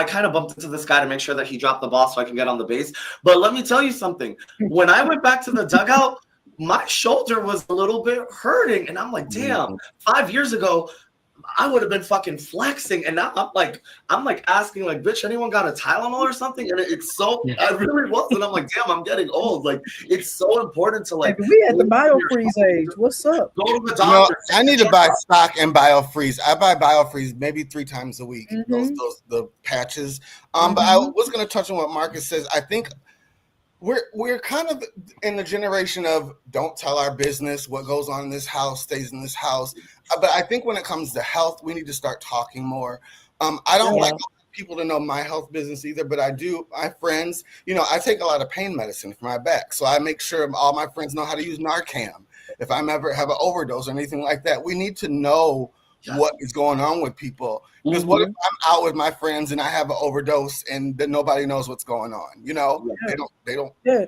kind of bumped into this guy to make sure that he dropped the ball so I can get on the base. But let me tell you something. When I went back to the dugout, my shoulder was a little bit hurting, and I'm like, damn, 5 years ago, I would have been fucking flexing, and now I'm like asking, like, bitch, anyone got a Tylenol or something? And it's so, I really was, and I'm like, damn, I'm getting old. Like, it's so important to like. We at the BioFreeze age. What's up? Go to the doctor. I need to buy stock in BioFreeze. I buy BioFreeze maybe 3 times a week. The patches. But I was going to touch on what Marcus says. I think we're kind of in the generation of don't tell our business. What goes on in this house stays in this house. But I think when it comes to health, we need to start talking more. I don't like people to know my health business either, but I do. My friends, I take a lot of pain medicine for my back, so I make sure all my friends know how to use Narcan. If I'm ever have an overdose or anything like that, we need to know what is going on with people. Because what if I'm out with my friends and I have an overdose and then nobody knows what's going on? They don't. Yeah.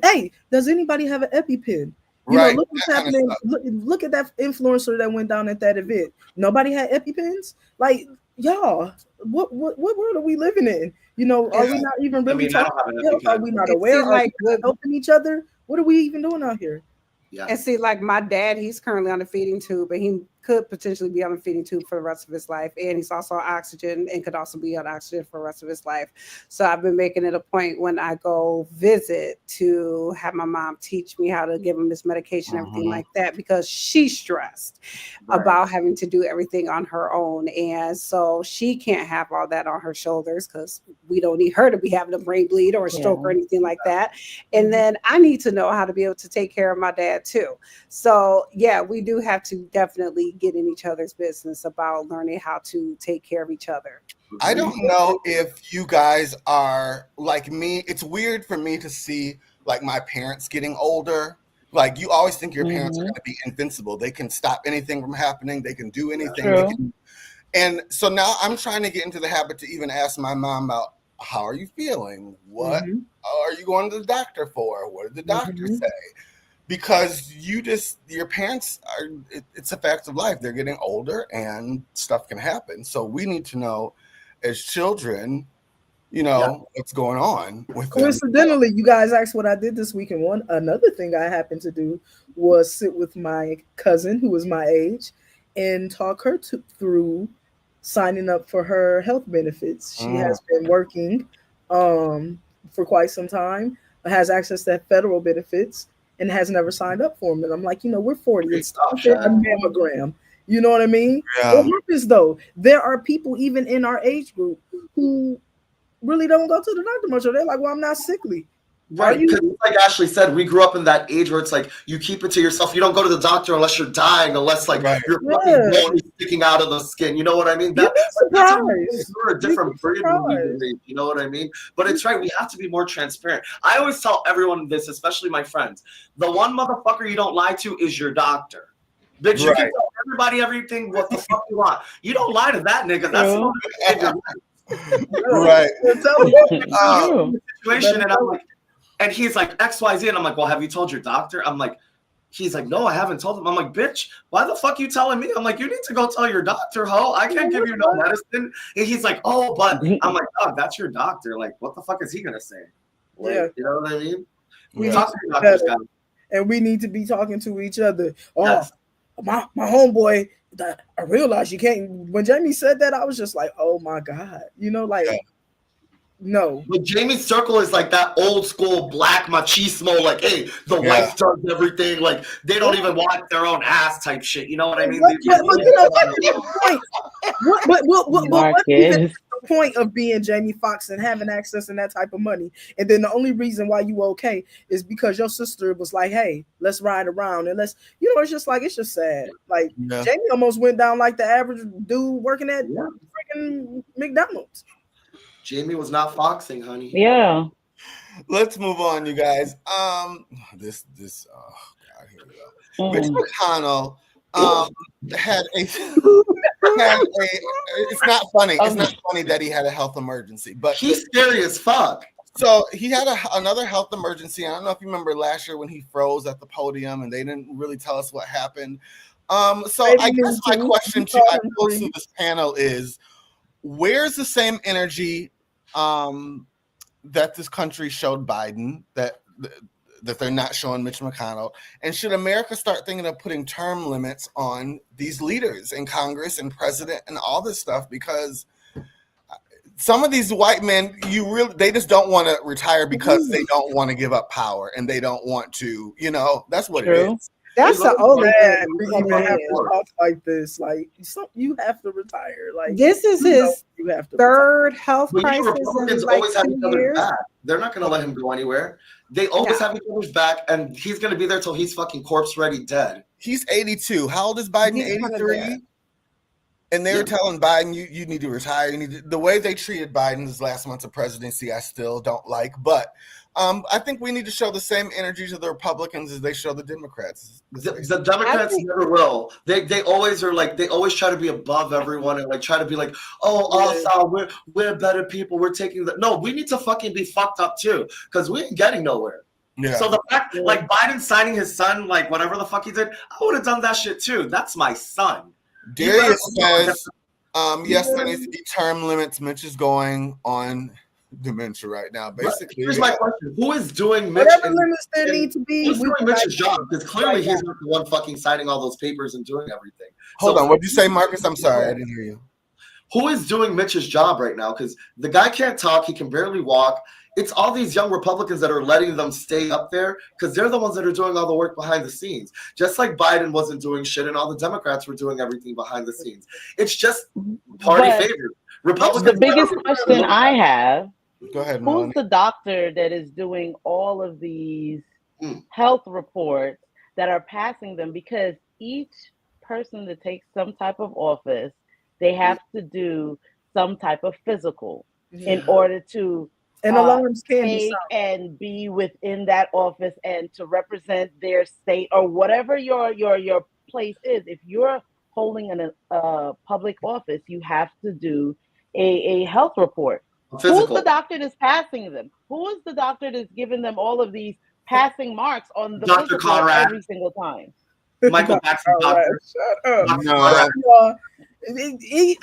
Hey, does anybody have an EpiPen? Look what's happening. Look at that influencer that went down at that event. Nobody had EpiPens. Like, y'all, what world are we living in? Are we not even really talking about health? Are we not aware? Are we helping each other? What are we even doing out here? Yeah. And see, like my dad, he's currently on a feeding tube, and he could potentially be on a feeding tube for the rest of his life. And he's also on oxygen and could also be on oxygen for the rest of his life. So I've been making it a point when I go visit to have my mom teach me how to give him this medication, everything like that, because she's stressed about having to do everything on her own. And so she can't have all that on her shoulders because we don't need her to be having a brain bleed or a stroke or anything like that. And then I need to know how to be able to take care of my dad too. So yeah, we do have to definitely get in each other's business about learning how to take care of each other. I don't know if you guys are like me. It's weird for me to see like my parents getting older. Like you always think your parents are going to be invincible. They can stop anything from happening. They can do anything. And so now I'm trying to get into the habit to even ask my mom about how are you feeling? What are you going to the doctor for? What did the doctor say? Because your parents are, it's a fact of life. They're getting older and stuff can happen. So we need to know as children, what's going on with them. Coincidentally, you guys asked what I did this week. And another thing I happened to do was sit with my cousin who was my age and talk her through signing up for her health benefits. She has been working for quite some time, has access to federal benefits, and has never signed up for them. And I'm like, we're 40. It's a mammogram. You know what I mean? Yeah. What happens though? There are people even in our age group who really don't go to the doctor much. Or they're like, well, I'm not sickly. Right. Because like Ashleigh said, we grew up in that age where it's like you keep it to yourself. You don't go to the doctor unless you're dying, unless like your fucking bone is sticking out of the skin. You know what I mean? We're a different breed. You know what I mean? But it's right. We have to be more transparent. I always tell everyone this, especially my friends. The one motherfucker you don't lie to is your doctor. Bitch, you can tell everybody everything what the fuck you want. You don't lie to that nigga. That's right. Situation, and I'm like, and he's like XYZ, and I'm like, well, have you told your doctor? I'm like, he's like, no, I haven't told him. I'm like, bitch, why the fuck you telling me? I'm like, you need to go tell your doctor, ho. I can't give you no medicine. And he's like, oh, but I'm like, oh, that's your doctor. Like, what the fuck is he gonna say? Like, you know what I mean? We talk to your doctors, guys. And we need to be talking to each other. My homeboy, I realized you can't. When Jamie said that, I was just like, oh my God, No. But Jamie's circle is like that old school black machismo, like, hey, the wife does everything. Like, they don't even wipe their own ass type shit. You know what I mean? But you know, what's the point? What even is the point of being Jamie Foxx and having access and that type of money? And then the only reason why you okay is because your sister was like, hey, let's ride around and let's, you know, it's just sad. Like, Jamie almost went down like the average dude working at freaking McDonald's. Jamie was not foxing, honey. Yeah. Let's move on, you guys. This oh God, here we go. Mitch McConnell had a it's not funny. It's not funny that he had a health emergency, but he's scary as fuck. So he had another health emergency. I don't know if you remember last year when he froze at the podium and they didn't really tell us what happened. So I guess my question to this panel is, where's the same energy that this country showed Biden that they're not showing Mitch McConnell? And should America start thinking of putting term limits on these leaders in Congress and president and all this stuff? Because some of these white men, they just don't want to retire because they don't want to give up power and they don't want to, that's what it is. That's the only thing we even have to talk like this. Like, you have to retire. Like, this is his third health crisis Republicans in like always have 2 each other's years. back. They're not going to let him go anywhere. They always have each other's back, and he's going to be there till he's fucking corpse ready, dead. He's 82. How old is Biden? 83. And they were telling Biden, you need to retire. The way they treated Biden his last months of presidency, I still don't like. But I think we need to show the same energy to the Republicans as they show the Democrats. The Democrats never will. They always are like, they always try to be above everyone and like try to be like, we're better people. We're taking the no. We need to fucking be fucked up too, because we ain't getting nowhere. Yeah. So the fact, like Biden signing his son, like whatever the fuck he did, I would have done that shit too. That's my son. Darius says, yes, there needs to be term limits. Mitch is going on dementia right now. Basically, here's my question: who is doing Mitch? Whatever limits there need to be. Who's doing Mitch's job? Because clearly he's not the one fucking signing all those papers and doing everything. Hold on, what did you say, Marcus? I'm sorry, I didn't hear you. Who is doing Mitch's job right now? Because the guy can't talk; he can barely walk. It's all these young Republicans that are letting them stay up there because they're the ones that are doing all the work behind the scenes. Just like Biden wasn't doing shit and all the Democrats were doing everything behind the scenes. It's just party favors. Republicans. The biggest question I have, go ahead, who's the doctor that is doing all of these health reports that are passing them? Because each person that takes some type of office, they have to do some type of physical in order to alarms take and be within that office and to represent their state or whatever your place is. If you're holding a public office, you have to do a health report. Who's the doctor that's passing them? Who is the doctor that's giving them all of these passing marks on the Dr. Conrad every single time? Michael Jackson, doctor. Shut up. No.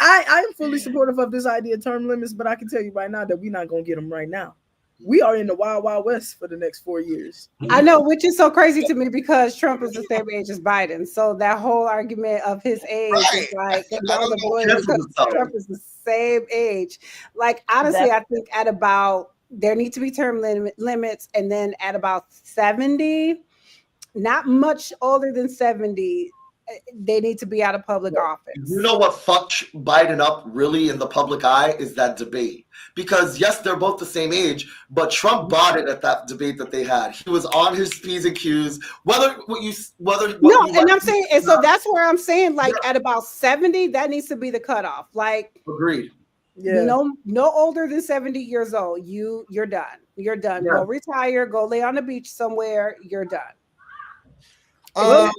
I am fully supportive of this idea of term limits, but I can tell you right now that we're not going to get them right now. We are in the wild, wild west for the next 4 years. I know, which is so crazy to me because Trump is the same age as Biden. So that whole argument of his age is like, Trump is the same age. Like, honestly, I think there need to be term limits, and then at about 70, not much older than 70, they need to be out of public office. You know what fucked Biden up really in the public eye is that debate. Because yes, they're both the same age, but Trump bought it at that debate that they had. He was on his P's and Q's. And I'm saying, and so that's where I'm saying, like at about 70, that needs to be the cutoff. Like, agreed. Yeah. No older than 70 years old. You're done. You're done. Yeah. Go retire. Go lay on the beach somewhere. You're done. Shouldn't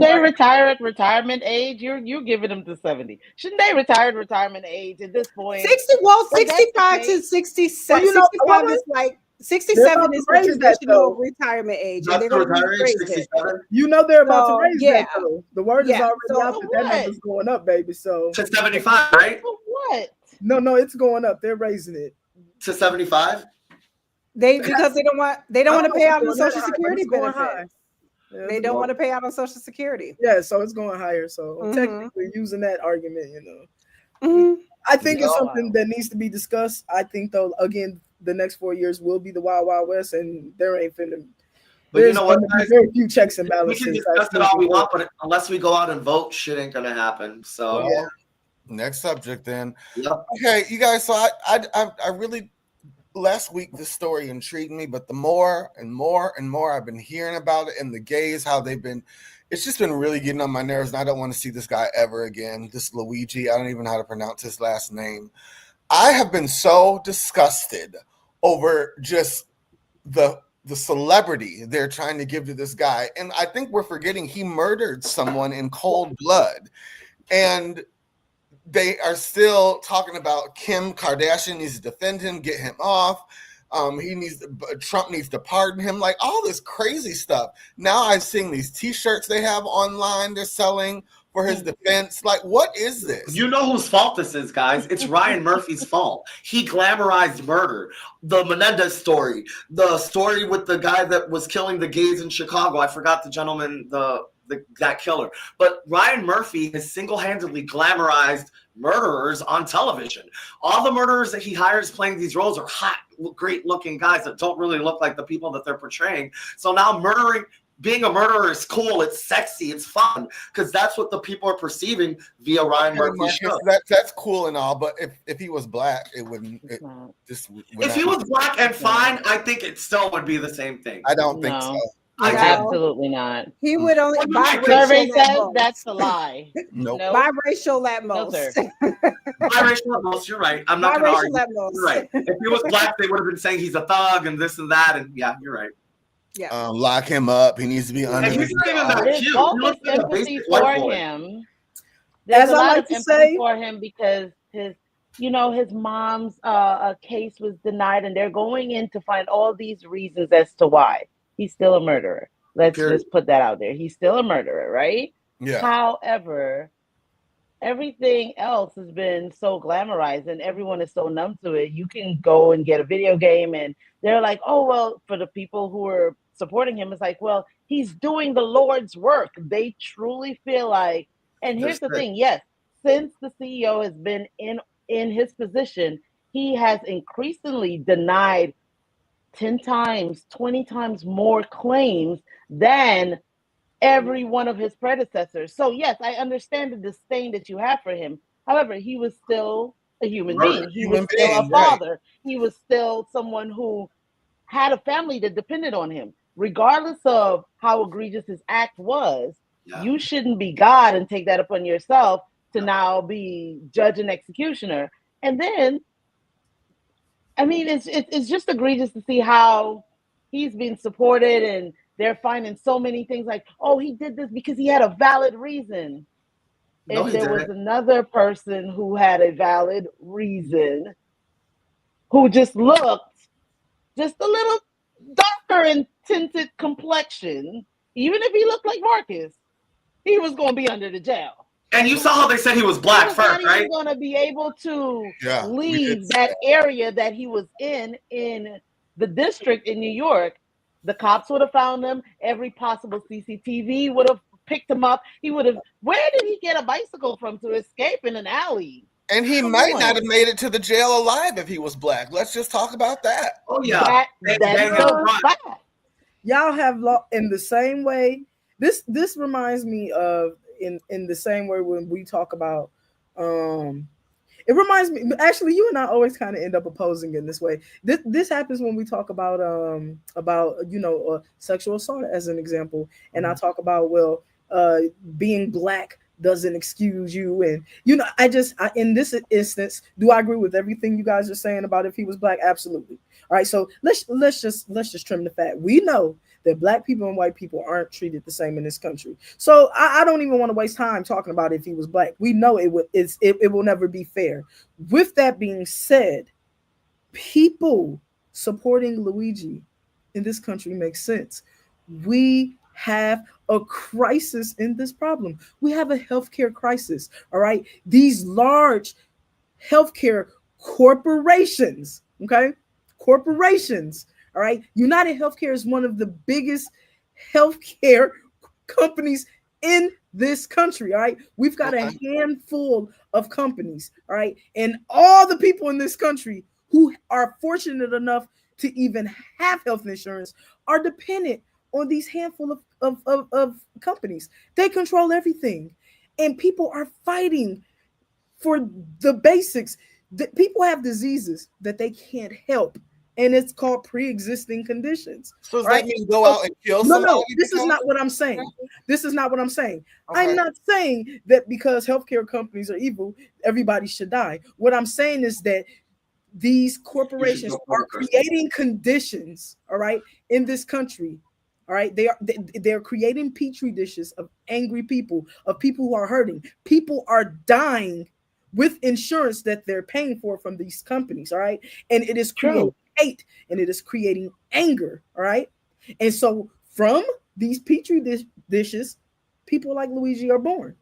they retire at retirement age? You're giving them to 70. Shouldn't they retire at retirement age at this point? 65 to 67. 65 is like 67 is the traditional retirement age. And they're going to raise 67. You know they're about to raise that though. The word is already out that number's going up, baby. So to 75, right? What? No, it's going up. They're raising it to 75. Because they don't want to pay out on Social Security benefits. Yeah, they don't want to pay out on Social Security. Yeah, so it's going higher. So technically using that argument, I think it's something that needs to be discussed. I think, though, again, the next 4 years will be the Wild Wild West, and there ain't finna. But you know what, guys? Very few checks and balances. We can discuss it all we want, but unless we go out and vote, shit ain't gonna happen. So next subject then. Yep. Okay, you guys. So I really last week this story intrigued me, but the more and more and more I've been hearing about it, and the gays, how they've been. It's just been really getting on my nerves, and I don't want to see this guy ever again. This Luigi, I don't even know how to pronounce his last name. I have been so disgusted over just the celebrity they're trying to give to this guy. And I think we're forgetting he murdered someone in cold blood. And they are still talking about Kim Kardashian needs to defend him, get him off. Trump needs to pardon him, like all this crazy stuff. Now I'm seeing these t-shirts they have online they're selling for his defense. Like, what is this? You know whose fault this is, guys. It's Ryan Murphy's fault. He glamorized murder. The Menendez story, the story with the guy that was killing the gays in Chicago. I forgot the gentleman, that killer. But Ryan Murphy has single-handedly glamorized murderers on television. All the murderers that he hires playing these roles are hot, great-looking guys that don't really look like the people that they're portraying. So now being a murderer is cool, it's sexy, it's fun, because that's what the people are perceiving via Ryan Murphy's show. That's cool and all, but if he was black, it wouldn't. If he was black and fine, I think it still would be the same thing. I don't think so. Absolutely not. He would only survey says that's a lie. Nope. Biracial at most. Biracial at most. You're right. I'm not going to argue. You're right. If he was black, they would have been saying he's a thug and this and that. And yeah, you're right. Yeah. Lock him up. He needs to be under. He's not even that cute. All this empathy for him. There's a lot of empathy for him because his mom's case was denied, and they're going in to find all these reasons as to why. He's still a murderer. Let's just put that out there. He's still a murderer, right? Yeah. However, everything else has been so glamorized and everyone is so numb to it. You can go and get a video game and they're like, oh, well, for the people who are supporting him, it's like, well, he's doing the Lord's work. They truly feel like, and here's the thing, yes, since the CEO has been in his position, he has increasingly denied 10 times, 20 times more claims than every one of his predecessors. So yes, I understand the disdain that you have for him. However, he was still a human being. He was still a father. Right. He was still someone who had a family that depended on him. Regardless of how egregious his act was, you shouldn't be God and take that upon yourself to now be judge and executioner. And then I mean, it's just egregious to see how he's being supported and they're finding so many things like, oh, he did this because he had a valid reason. No, if there was another person who had a valid reason, who just looked just a little darker in tinted complexion, even if he looked like Marcus, he was going to be under the jail. And you saw how they said he was black first, right? He's going to be able to leave that area that he was in the district in New York. The cops would have found him. Every possible CCTV would have picked him up. He would have. Where did he get a bicycle from to escape in an alley? And he might not have made it to the jail alive if he was black. Let's just talk about that. Oh yeah, y'all have in the same way. This reminds me of. In the same way when we talk about it reminds me, actually you and I always kind of end up opposing in this way. This happens when we talk about sexual assault as an example, and I talk about being black doesn't excuse you, and I in this instance, do I agree with everything you guys are saying about if he was black? Absolutely. All right, so let's just trim the fat. We know that black people and white people aren't treated the same in this country. So I don't even want to waste time talking about if he was black. We know it will never be fair. With that being said, people supporting Luigi in this country makes sense. We have a crisis in this problem. We have a healthcare crisis. All right. These large healthcare corporations, okay? Corporations. All right. United Healthcare is one of the biggest healthcare companies in this country. All right. We've got a handful of companies, all right? And all the people in this country who are fortunate enough to even have health insurance are dependent on these handful of companies. They control everything. And people are fighting for the basics. People have diseases that they can't help, and it's called pre-existing conditions. So does right? that mean go out and kill No, somebody? this is not what I'm saying. This is not what I'm saying. Okay. I'm not saying that because healthcare companies are evil, everybody should die. What I'm saying is that these corporations are creating conditions, all right, in this country. All right, they're creating petri dishes of angry people, of people who are hurting. People are dying with insurance that they're paying for from these companies. All right, and it is creating hate and it is creating anger. All right, and so from these petri dishes, people like Luigi are born.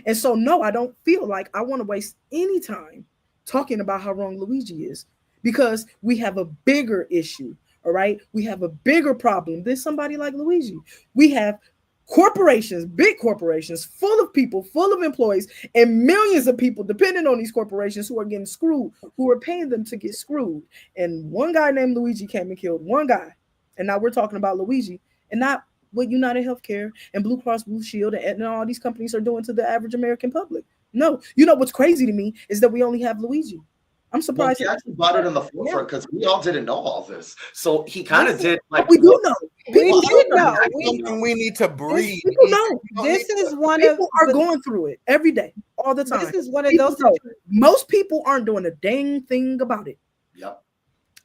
And so, no, I don't feel like I want to waste any time talking about how wrong Luigi is, because we have a bigger issue. All right, we have a bigger problem than somebody like Luigi. We have corporations, big corporations, full of people, full of employees, and millions of people depending on these corporations who are getting screwed, who are paying them to get screwed. And one guy named Luigi came and killed one guy. And now we're talking about Luigi and not what United Healthcare and Blue Cross Blue Shield and all these companies are doing to the average American public. No, you know what's crazy to me is that we only have Luigi. I'm surprised. Well, he actually brought it in the forefront because we all didn't know all this. So he kind of did. Like, we do know. We did know. Something we need to breathe. People know. This is one People of are going through it every day, all the time. This is one of People those. know. Most people aren't doing a dang thing about it. Yep.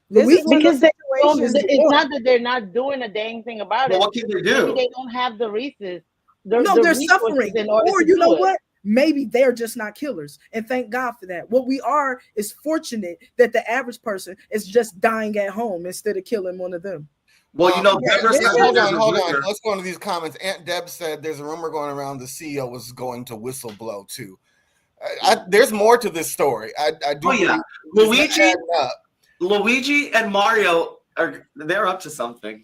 Because it's not that they're not doing a dang thing about it. What can they do? Maybe they don't have the resources. They're suffering. Or you know what? Maybe they're just not killers. And thank God for that. What we are is fortunate that the average person is just dying at home instead of killing one of them. Well, you know, hold on. Let's go into these comments. Aunt Deb said there's a rumor going around the CEO was going to whistleblow too. There's more to this story. I do. Oh yeah, Luigi and Mario they're up to something.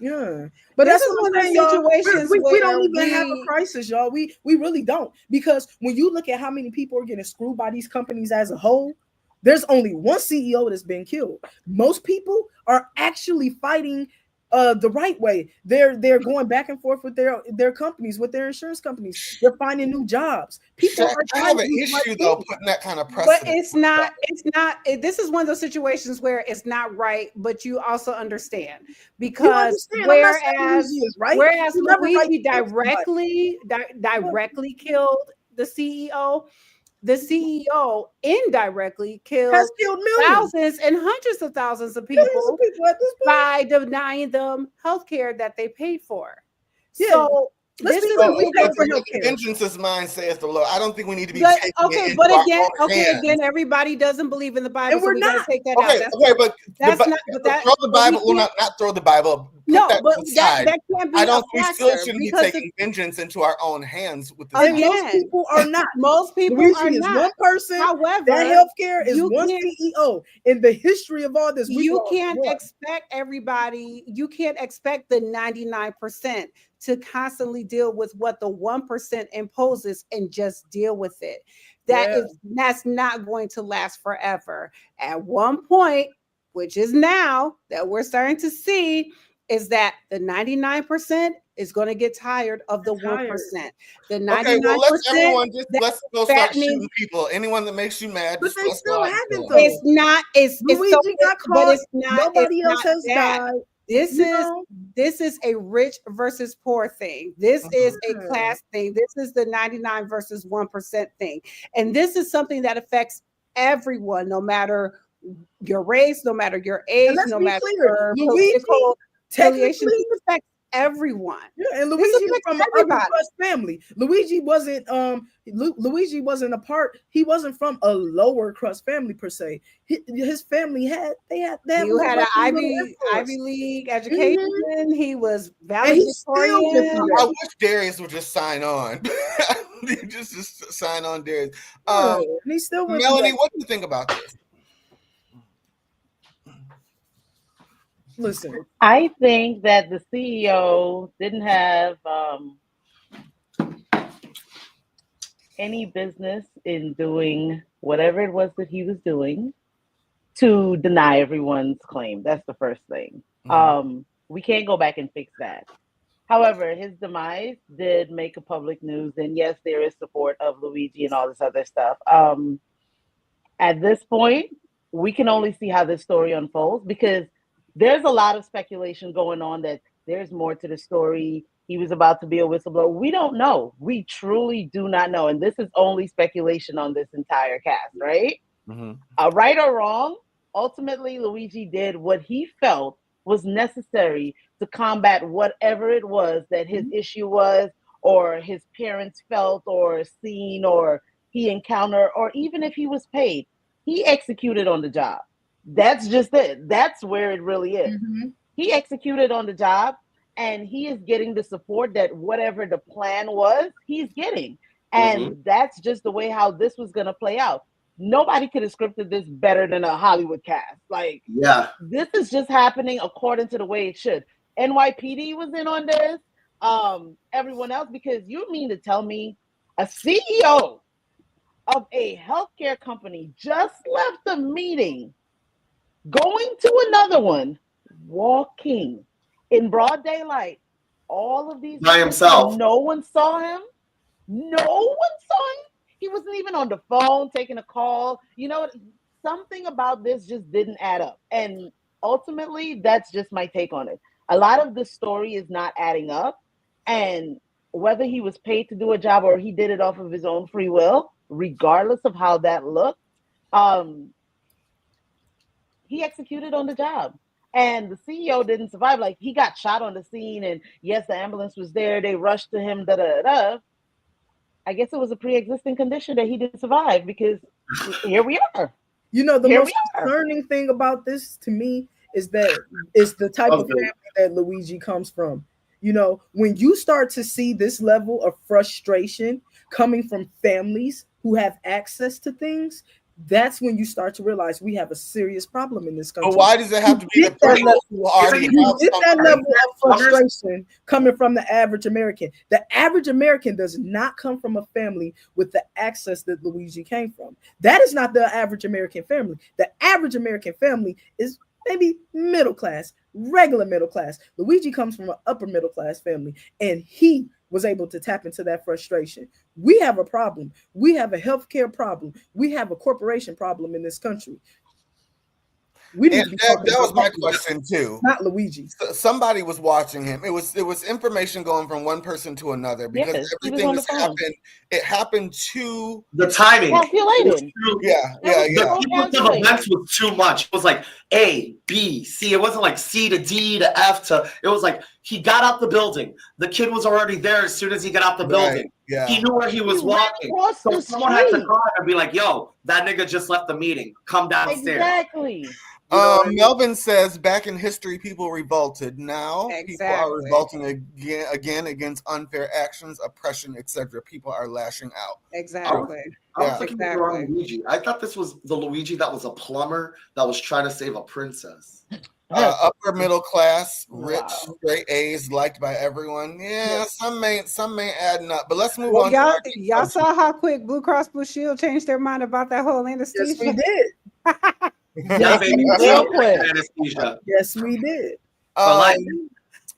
Yeah, but that's one of the situations we don't even have a crisis, y'all. We really don't, because when you look at how many people are getting screwed by these companies as a whole, there's only one CEO that's been killed. Most people are actually fighting the right way. They're going back and forth with their companies, with their insurance companies. They're finding new jobs. People I have an issue though putting that kind of precedent. But it's not. This is one of those situations where it's not right, but you also understand, because whereas Luigi directly killed the CEO. The CEO indirectly killed thousands and hundreds of thousands of people by denying them health care that they paid for. Yeah. So this is vengeance is mine, saith the Lord. I don't think we need to be again, everybody doesn't believe in the Bible, and we're so we not. take that out. But throw the Bible. Well, not throw the Bible. No, but that can't be. I don't. We still shouldn't be taking vengeance into our own hands with this. Most people are not. Most people are not. One person. However, that healthcare is one CEO in the history of all this. You can't expect everybody. You can't expect the 99% to constantly deal with what the 1% imposes and just deal with it. That's not going to last forever. At one point, which is now that we're starting to see, is that the 99% is going to get tired of the 1%. The 99%. Okay, well, let's go start shooting people. Anyone that makes you mad, but they still haven't though. It's not. Luigi got caught. But it's not. Nobody else has died. This is a rich versus poor thing. This is a class thing. This is the 99 versus 1% thing. And this is something that affects everyone, no matter your race, no matter your age, no matter your political affiliation. This affects everyone. Yeah, and Luigi is from an upper crust family. Luigi wasn't a part. He wasn't from a lower crust family per se. His family had an Ivy League education. Mm-hmm. He was valedictorian. I wish Darius would just sign on. just sign on, Darius. He's still with Melanie. What do you think about this? Listen, I think that the CEO didn't have any business in doing whatever it was that he was doing to deny everyone's claim. That's the first thing. We can't go back and fix that. However, his demise did make a public news, and yes, there is support of Luigi and all this other stuff. At this point, we can only see how this story unfolds because there's a lot of speculation going on that there's more to the story. He was about to be a whistleblower. We don't know. We truly do not know. And this is only speculation on this entire cast, right? Right or wrong, ultimately, Luigi did what he felt was necessary to combat whatever it was that his issue was, or his parents felt, or seen, or he encountered, or even if he was paid. He executed on the job. That's just it. That's where it really is. He executed on the job, and he is getting the support that whatever the plan was, he's getting. And that's just the way how this was going to play out. Nobody could have scripted this better than a Hollywood cast. Like, this is just happening according to the way it should. NYPD was in on this. Everyone else, because you mean to tell me a CEO of a healthcare company just left the meeting, going to another one, walking in broad daylight, all of these by himself. No one saw him. No one saw him. He wasn't even on the phone taking a call. You know, something about this just didn't add up. And ultimately, that's just my take on it. A lot of the story is not adding up. And whether he was paid to do a job or he did it off of his own free will, regardless of how that looked, he executed on the job. And the CEO didn't survive. Like, he got shot on the scene, and yes, the ambulance was there. They rushed to him, da-da-da-da. I guess it was a pre-existing condition that he didn't survive, because here we are. You know, the most concerning thing about this to me is that it's the type of family that Luigi comes from. You know, when you start to see this level of frustration coming from families who have access to things, that's when you start to realize we have a serious problem in this country. But why does it have to be the people who already have that level of frustration coming from the average American? The average American does not come from a family with the access that Luigi came from. That is not the average American family. The average American family is maybe middle class, regular middle class. Luigi comes from an upper middle class family, and he was able to tap into that frustration. We have a problem. We have a healthcare problem. We have a corporation problem in this country. That was my question too. Not Luigi. Somebody was watching him. It was information going from one person to another, because everything that's happened, it happened to the timing. Calculated. The sequence of events was too much. It was like A, B, C. It wasn't like C to D to F to. It was like he got out the building. The kid was already there as soon as he got out the building. Yeah. He knew where he was walking. So someone had to call and be like, "Yo, that nigga just left the meeting. Come downstairs." Exactly. Melvin says, back in history, people revolted. Now people are revolting again against unfair actions, oppression, etc. People are lashing out. Exactly. I was thinking wrong Luigi. I thought this was the Luigi that was a plumber that was trying to save a princess. Upper middle class, rich, straight A's, liked by everyone. Yeah, some may adding up. But let's move on. Y'all saw how quick Blue Cross Blue Shield changed their mind about that whole anesthesia? Yes, we did. Yes, we did.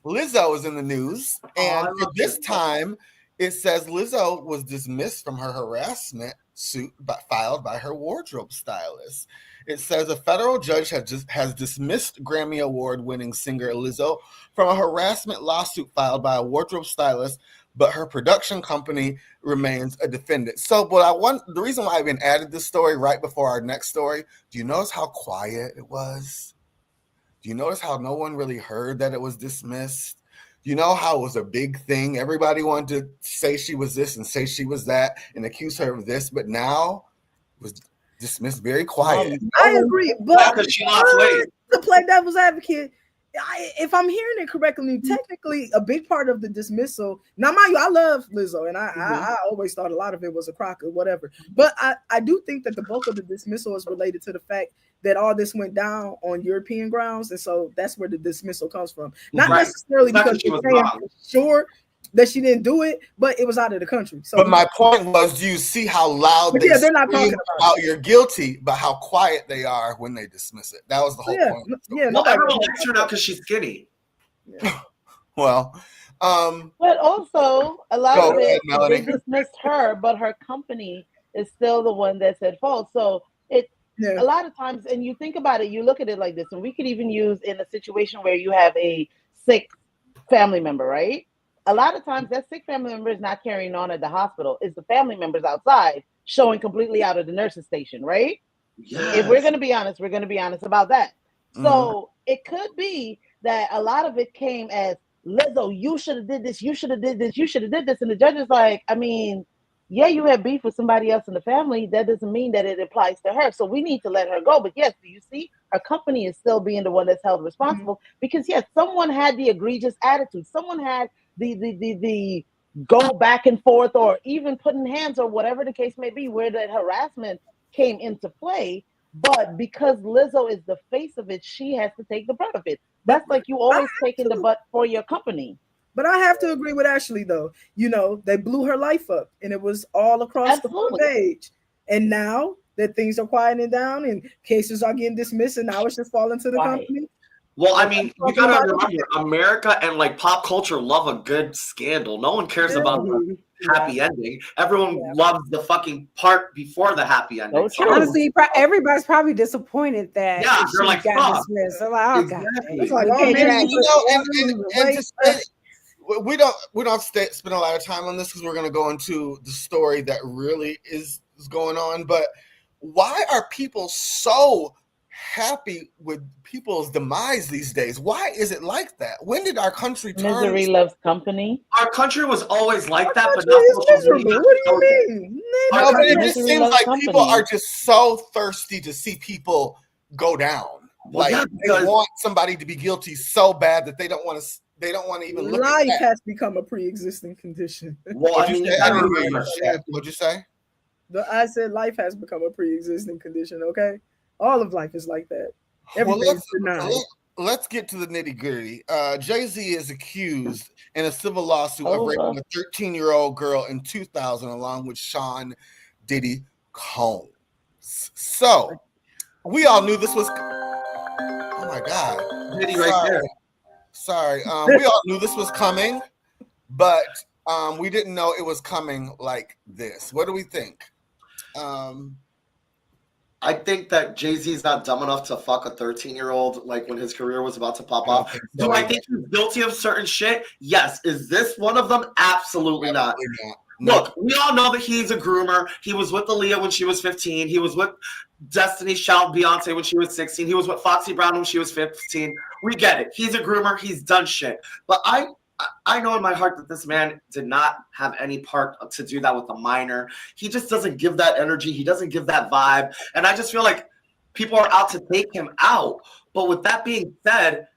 Lizzo is in the news, and for this time, it says Lizzo was dismissed from her harassment suit filed by her wardrobe stylist. It says a federal judge has dismissed Grammy Award-winning singer Lizzo from a harassment lawsuit filed by a wardrobe stylist, but her production company remains a defendant. So, the reason why I've been added this story right before our next story, do you notice how quiet it was? Do you notice how no one really heard that it was dismissed? You know how it was a big thing? Everybody wanted to say she was this and say she was that and accuse her of this, but now it was dismissed very quiet. I agree, but to play devil's advocate, if I'm hearing it correctly, technically a big part of the dismissal. Now, mind you, I love Lizzo, and I always thought a lot of it was a crock or whatever. But I do think that the bulk of the dismissal is related to the fact that all this went down on European grounds, and so that's where the dismissal comes from. Not necessarily because you're saying for sure that she didn't do it, but it was out of the country. So, but my point was, do you see how loud they they're not scream talking about you're guilty, but how quiet they are when they dismiss it? That was the whole point. Yeah, well, everyone likes her now because she's skinny. Well, but also a lot of it, Melanie. they dismissed her, but her company is still the one that's at fault. So a lot of times, and you think about it, you look at it like this, and we could even use in a situation where you have a sick family member, right? A lot of times that sick family member is not carrying on at the hospital. It's the family members outside showing completely out of the nurse's station, right? Yes. If we're going to be honest, we're going to be honest about that. So it could be that a lot of it came as, Lizzo, you should have did this, you should have did this, you should have did this. And the judge is like, I mean, yeah, you have beef with somebody else in the family. That doesn't mean that it applies to her. So we need to let her go. But yes, do you see? Her company is still being the one that's held responsible because yes, someone had the egregious attitude. Someone had the go back and forth or even putting hands or whatever the case may be where that harassment came into play. But because Lizzo is the face of it, she has to take the brunt of it. That's like you always taking the butt for your company. But I have to agree with Ashleigh, though. You know, they blew her life up, and it was all across the front page. And now that things are quieting down and cases are getting dismissed, and now it's just falling to the company. Well, I mean, you gotta remember, America and like pop culture love a good scandal. No one cares about the happy ending. Everyone loves the fucking part before the happy ending. So honestly, everybody's probably disappointed that they're like, got dismissed. So like, oh god, it's like, oh man, we don't spend a lot of time on this because we're going to go into the story that really is going on. But why are people so happy with people's demise these days? Why is it like that? When did our country turn? Misery loves company. Our country was always like that, but now social media. What do you mean? No, but it just seems like people are just so thirsty to see people go down. Like they want somebody to be guilty so bad that they don't want to. They don't want to even look at that. Life has become a pre-existing condition. Well, What'd you say? I said life has become a pre-existing condition. Okay, all of life is like that. Let's get to the nitty-gritty. Jay-Z is accused in a civil lawsuit of raping a 13-year-old girl in 2000, along with Sean Diddy Combs. So we all knew this was. Oh my God, Diddy right there. Sorry, we all knew this was coming, but we didn't know it was coming like this. What do we think? I think that Jay-Z's not dumb enough to fuck a 13-year-old like when his career was about to pop off. Do I think he's guilty of certain shit? Yes. Is this one of them? Absolutely not. Look, we all know that he's a groomer. He was with Aaliyah when she was 15. He was with Destiny's Child Beyonce when she was 16. He was with Foxy Brown when she was 15. We get it. He's a groomer. He's done shit. But I know in my heart that this man did not have any part to do that with a minor. He just doesn't give that energy. He doesn't give that vibe. And I just feel like people are out to take him out. But with that being said,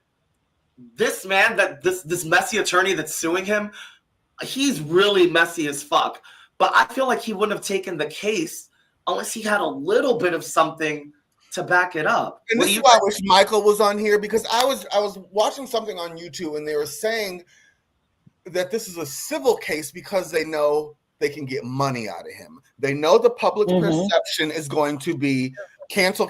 this man, this messy attorney that's suing him, he's really messy as fuck. But I feel like he wouldn't have taken the case unless he had a little bit of something to back it up. And this is why I wish Michael was on here, because I was watching something on YouTube and they were saying that this is a civil case because they know they can get money out of him. They know the public perception is going to be cancel.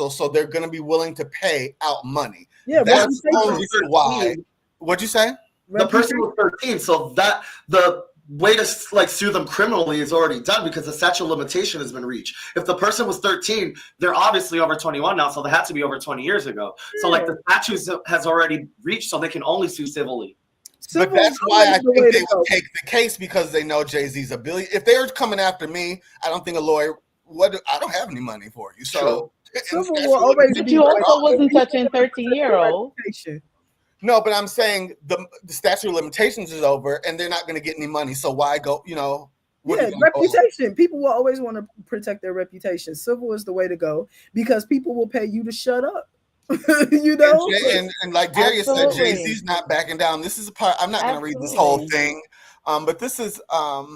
So they're going to be willing to pay out money. Yeah, that's only why. What'd you say? The person was 13, so that the way to like sue them criminally is already done because the statute of limitation has been reached. If the person was 13, they're obviously over 21 now, so they had to be over 20 years ago. Yeah. So like the statute has already reached, so they can only sue civilly. But that's why I think they would take the case, because they know Jay-Z's a billion. If they were coming after me, I don't think a lawyer would. I don't have any money for you. So, but you also wasn't touching 13-year-old. No, but I'm saying the statute of limitations is over, and they're not going to get any money. So why go? You know, reputation. People will always want to protect their reputation. Civil is the way to go because people will pay you to shut up. You know, and like Darius said, Jay-Z's not backing down. This is a part. I'm not going to read this whole thing, but this is part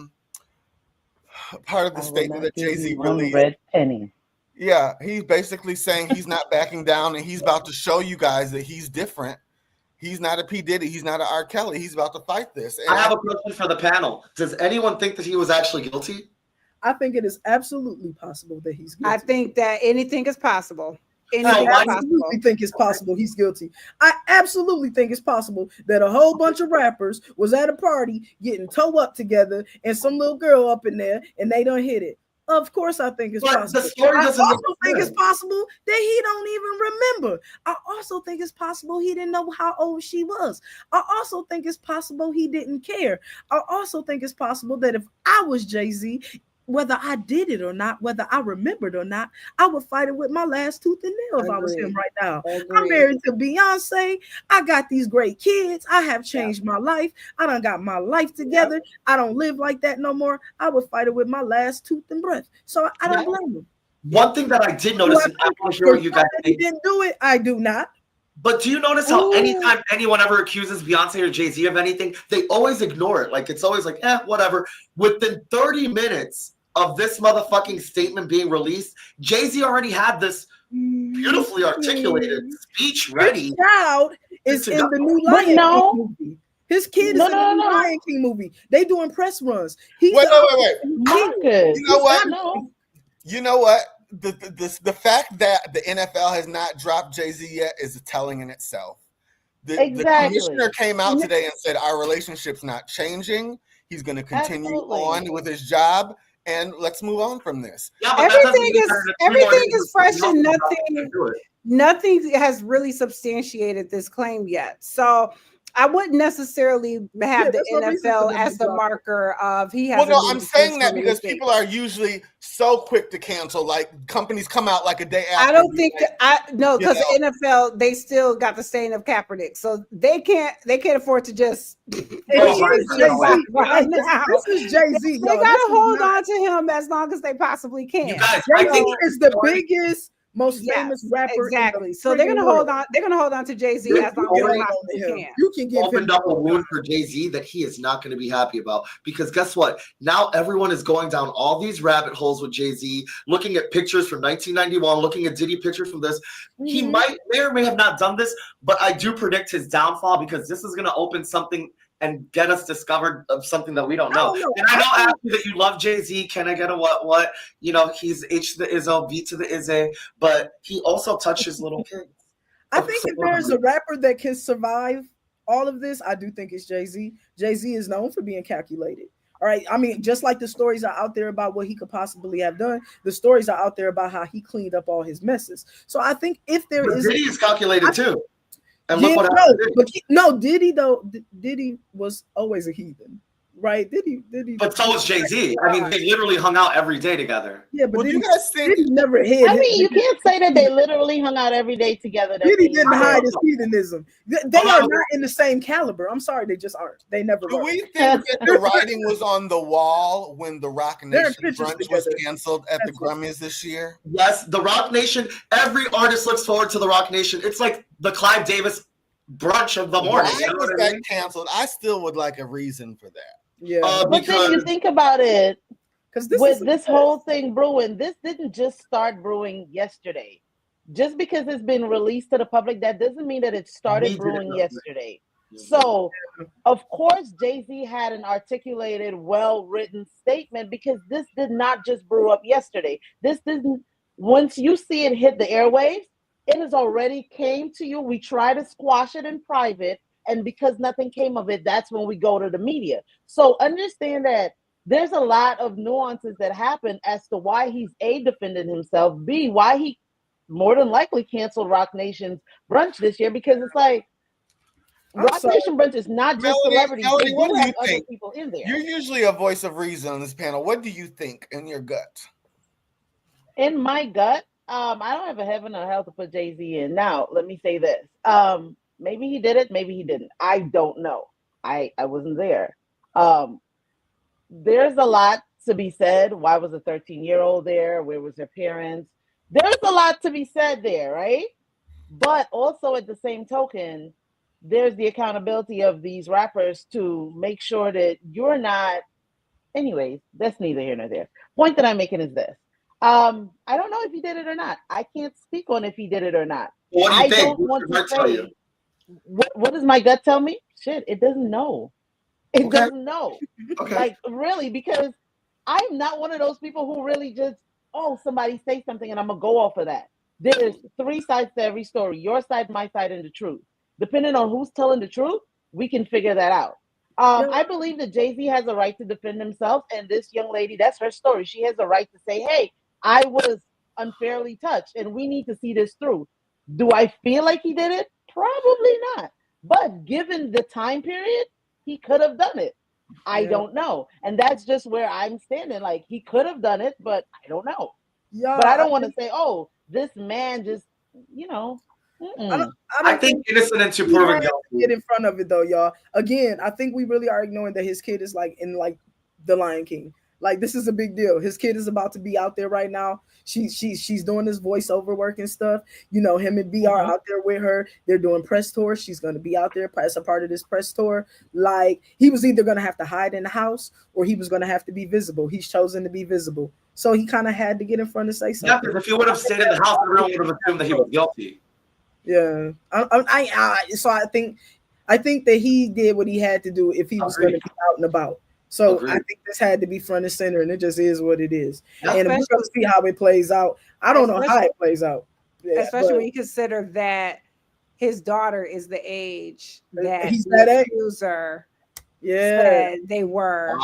of the statement that Jay-Z released. Red penny. Yeah, he's basically saying he's not backing down, and he's about to show you guys that he's different. He's not a P. Diddy. He's not an R. Kelly. He's about to fight this. And I have a question for the panel. Does anyone think that he was actually guilty? I think it is absolutely possible that he's guilty. I think that anything is possible. I absolutely think it's possible he's guilty. I absolutely think it's possible that a whole bunch of rappers was at a party getting toe up together and some little girl up in there and they don't hit it. Of course, I think it's possible. I also think it's possible that he don't even remember. I also think it's possible he didn't know how old she was. I also think it's possible he didn't care. I also think it's possible that if I was Jay-Z, whether I did it or not, whether I remembered or not, I would fight it with my last tooth and nail if I was him right now. I'm married to Beyonce. I got these great kids. I have changed my life. I done got my life together. I don't live like that no more. I would fight it with my last tooth and breath. So I don't blame him. One thing that I did notice, and I'm not sure you guys he didn't do it. I do not. But do you notice how anytime anyone ever accuses Beyonce or Jay-Z of anything, they always ignore it? Like, it's always like, whatever. Within 30 minutes of this motherfucking statement being released, Jay-Z already had this beautifully articulated speech ready. His child is in the new Lion King movie. His kid is in the new Lion King movie. They doing press runs. Wait. Marcus, you know what? You know what? The fact that the NFL has not dropped Jay-Z yet is telling in itself. The commissioner came out today and said our relationship's not changing. He's going to continue on with his job. And let's move on from this. Yeah, everything is fresh and nothing has really substantiated this claim yet. So I wouldn't necessarily have the NFL as the marker of he has. Well, no, I'm saying that because people are usually so quick to cancel. Like companies come out like a day after. I don't think because the NFL they still got the stain of Kaepernick, so they can't afford to just. Right now, this is Jay-Z. They got to hold on to him as long as they possibly can. You guys, Jay-Z is the biggest, most famous rapper. Exactly. So they're gonna hold on. They're gonna hold on to Jay-Z as long as they possibly can. You can give opened up a wound for Jay-Z that he is not going to be happy about, because guess what? Now everyone is going down all these rabbit holes with Jay-Z, looking at pictures from 1991, looking at Diddy pictures from this. He may or may have not done this, but I do predict his downfall, because this is going to open something and get us discovered of something that we don't know. And I know, Ashley, that you love Jay-Z. Can I get a what? You know, he's H to the Izzo, V to the Izzy, but he also touches little kids. I think if there's a rapper that can survive all of this, I do think it's Jay-Z. Jay-Z is known for being calculated. All right. I mean, just like the stories are out there about what he could possibly have done, the stories are out there about how he cleaned up all his messes. So I think if there is, Diddy is calculated too. And look what happened. Diddy was always a heathen, right? Diddy. But so was Jay-Z. I mean, they literally hung out every day together. Yeah, but you guys think Diddy never hid. I mean, you can't say that they literally hung out every day together. Diddy didn't hide his heathenism. They are not in the same caliber. I'm sorry, they just aren't. They never. Do we think that the writing was on the wall when the Rock Nation brunch was canceled at the Grammys this year? Yes, the Rock Nation. Every artist looks forward to the Rock Nation. It's like the Clive Davis brunch of the morning. Why was that canceled? I still would like a reason for that. Yeah, but then you think about it, because this whole thing brewing, this didn't just start brewing yesterday. Just because it's been released to the public, that doesn't mean that it started brewing yesterday. So, of course, Jay-Z had an articulated, well-written statement, because this did not just brew up yesterday. This didn't. Once you see it hit the airwaves, it has already came to you. We try to squash it in private, and because nothing came of it, that's when we go to the media. So understand that there's a lot of nuances that happen as to why he's A, defended himself, B, why he more than likely canceled Rock Nation's brunch this year, because it's like Rock Nation brunch is not just celebrities. Melody, what do you other think? People in there. You're usually a voice of reason on this panel. What do you think in your gut? In my gut, I don't have a heaven or hell to put Jay-Z in. Now, let me say this. Maybe he did it, maybe he didn't. I don't know. I wasn't there. There's a lot to be said. Why was a 13-year-old there? Where was her parents? There's a lot to be said there, right? But also at the same token, there's the accountability of these rappers to make sure that you're not. Anyways, that's neither here nor there. Point that I'm making is this. I don't know if he did it or not. I can't speak on if he did it or not. What do you think? Don't want to say. what does my gut tell me? Shit, it doesn't know. It Okay. doesn't know. Okay. Like, really, because I'm not one of those people who really just, somebody say something and I'm going to go off of that. There's 3 sides to every story: your side, my side, and the truth. Depending on who's telling the truth, we can figure that out. I believe that Jay-Z has a right to defend himself, and this young lady, that's her story. She has a right to say, hey, I was unfairly touched, and we need to see this through. Do I feel like he did it? Probably not. But given the time period, he could have done it. I don't know. And that's just where I'm standing. Like, he could have done it, but I don't know. But I don't want to say, this man just, I think innocent until proven guilty. Get in front of it though, y'all. Again, I think we really are ignoring that his kid is like in like the Lion King. Like, this is a big deal. His kid is about to be out there right now. She's doing this voiceover work and stuff. You know, him and B are out there with her. They're doing press tours. She's going to be out there as a part of this press tour. Like, he was either going to have to hide in the house or he was going to have to be visible. He's chosen to be visible. So he kind of had to get in front and say something. Yeah, because if he would have stayed in the house, everyone would have assumed that he was guilty. Yeah. So I think that he did what he had to do if he was going to be out and about. So I think this had to be front and center, and it just is what it is. And we're going to see how it plays out. I don't know how it plays out. Yeah, especially when you consider that his daughter is the age that he's that age. User said they were,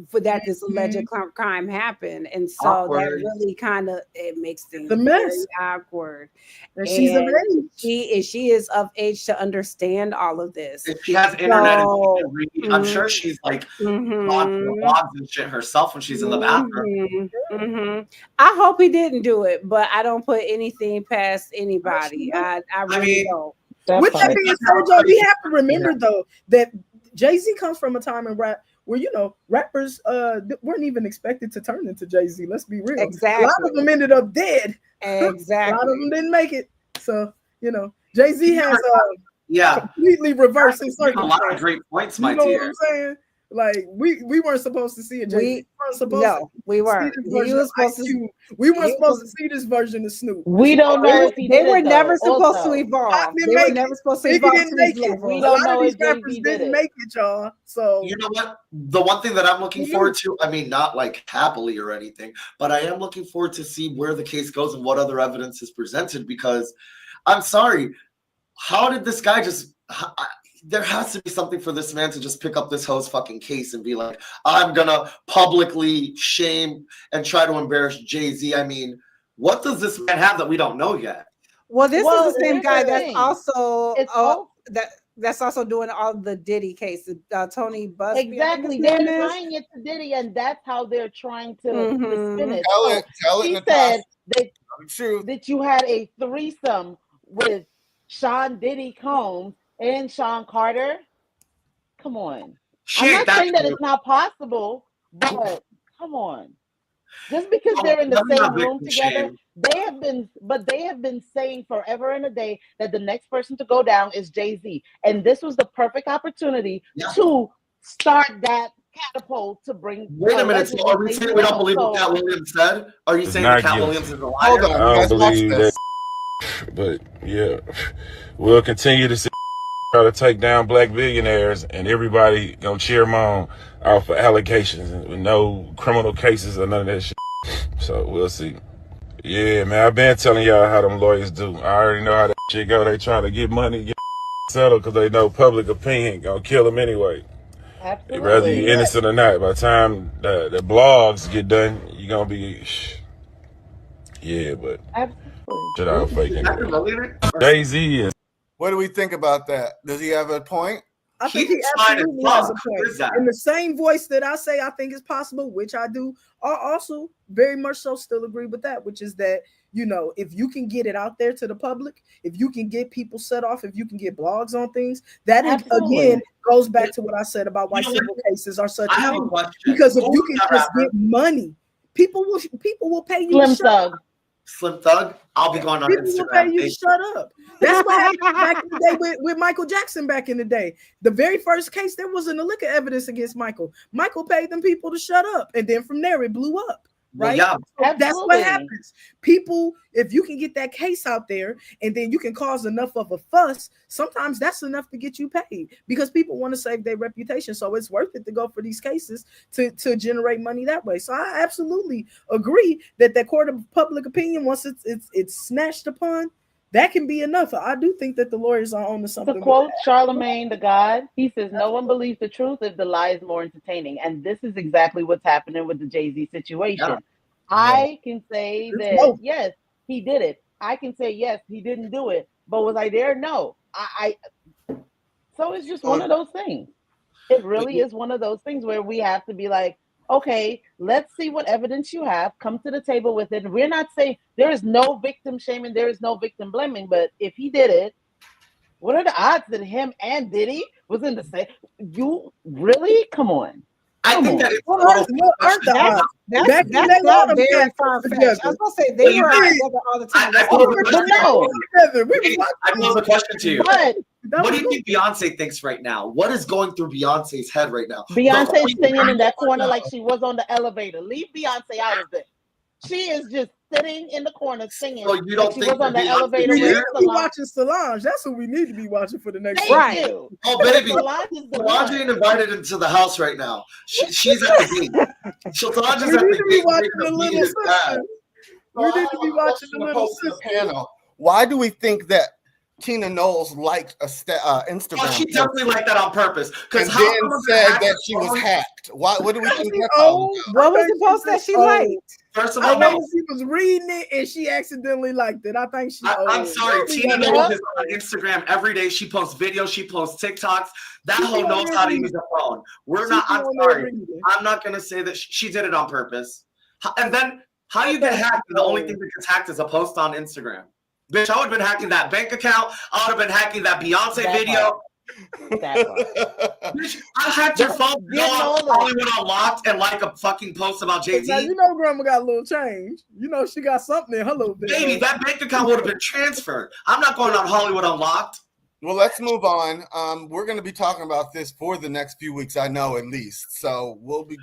for that this alleged crime happened. And so awkward. that really kind of, it makes things the mess very awkward. And she's of age. She is of age to understand all of this. If she has internet and she can read, I'm sure she's like gone to the blogs and shit herself when she's in the bathroom. I hope he didn't do it, but I don't put anything past anybody. I really don't. With that being said, Joe, we have to remember though that Jay-Z comes from a time in rap where, rappers weren't even expected to turn into Jay-Z. Let's be real. Exactly. A lot of them ended up dead. Exactly. A lot of them didn't make it. So, Jay-Z has completely reversed his circumstances. A lot of great points, my dear. You know what I'm saying? Like, we weren't supposed to see it. We weren't. We weren't supposed to see this version of Snoop. We don't know if they were never supposed to evolve. They were never supposed to evolve. We don't know if rappers didn't make it, y'all. So you know what? The one thing that I'm looking forward to, I mean, not like happily or anything, but I am looking forward to see where the case goes and what other evidence is presented. Because I'm sorry, how did this guy just? There has to be something for this man to just pick up this hoe's fucking case and be like, I'm gonna publicly shame and try to embarrass Jay-Z. I mean, what does this man have that we don't know yet? Well, this is the same guy that's also that's also doing all the Diddy cases, Tony Busby. Exactly, they're tying it to Diddy, and that's how they're trying to spin it. Tell it. He said that you had a threesome with Sean Diddy Combs and Sean Carter. Come on. I'm not saying that it's not possible, but come on. Just because they're in the same room together, they have been saying forever and a day that the next person to go down is Jay-Z. And this was the perfect opportunity to start that catapult to bring. Wait a minute. So are we saying we don't believe what Cat Williams said? Are you saying that Cat Williams is a liar? Hold on. I don't believe that. But yeah, we'll continue to see try to take down black billionaires, and everybody gonna cheer them on out for allegations and with no criminal cases or none of that shit. So we'll see. Yeah, man, I've been telling y'all how them lawyers do. I already know how that shit go. They try to get money, get settled because they know public opinion gonna kill them anyway. Absolutely. Whether you're innocent or not. By the time the blogs get done, you're gonna be but shit out faking. Jay-Z is. What do we think about that? Does he have a point? I think he absolutely has a point. In the same voice that I say I think is possible, which I do, I also very much so still agree with that, which is that, if you can get it out there to the public, if you can get people set off, if you can get blogs on things, that again goes back to what I said about why civil cases are such a thing. Because if you can just get money, people will pay you. Slim Thug, I'll be going on people Instagram. Will pay you shut up. That's what happened back in the day with Michael Jackson back in the day. The very first case, there wasn't a lick of evidence against Michael. Michael paid them people to shut up. And then from there, it blew up. right? yeah. So that's what Absolutely. happens. People, if you can get that case out there and then you can cause enough of a fuss, sometimes that's enough to get you paid because people want to save their reputation. So it's worth it to go for these cases to generate money that way. So I absolutely agree that court of public opinion, once it's snatched upon, that can be enough. I do think that the lawyers are on to something. To quote Charlemagne the God, he says, "No one believes the truth if the lie is more entertaining." And this is exactly what's happening with the Jay-Z situation. Yeah. I can say that, yes, he did it. I can say, yes, he didn't do it. But was I there? No. So it's just one of those things. It really is one of those things where we have to be like, okay, let's see what evidence you have. Come to the table with it. We're not saying there is no victim shaming, there is no victim blaming, but if he did it, what are the odds that him and Diddy was in the same? You really? Come on. I think that it's What aren't the odds? That's not very far fetched. I was gonna say they were together all the time. I pose a question to you. But what do you think Beyonce thinks right now? What is going through Beyonce's head right now? Beyonce's singing in that corner like she was on the elevator. Leave Beyonce out of it. She is just sitting in the corner singing. So you don't like she think was on the elevator? We with need to be Solange. watching Solange. That's what we need to be watching for the next. Thank you. Oh, baby, Solange is the Solange one. ain't invited into the house right now. She's at the gate. Solange is We at need the to be gate. watching the making a little meeting with dad. sister. We need to be watching the little sister. sister. Panel. Why do we think that Tina Knowles liked a Instagram? Oh, she post definitely liked that on purpose. and Because then said that she was hacked. Why? What do we think that's all about? What was the post that she liked? First of I all, know no. she was reading it and she accidentally liked it. I think she. I'm sorry. Don't Tina be Knowles that. is on Instagram every day. She posts videos. She posts TikToks. That She hoe be on knows there how to reading. use a phone. We're She not. be I'm on there sorry. reading. I'm not gonna say that she did it on purpose. And then how you get hacked? The only thing that gets hacked is a post on Instagram. Bitch, I would have been hacking that bank account. I would have been hacking that Beyonce That video. That part. Bitch, I hacked your phone. Give Go on all that. Hollywood Unlocked and like a fucking post about Now, Jay-Z. you know, Grandma got a little change. You know, she got something in her little bit. Baby, that bank account would have been transferred. I'm not going on Hollywood Unlocked. Well, let's move on. We're going to be talking about this for the next few weeks, I know, at least. So we'll be,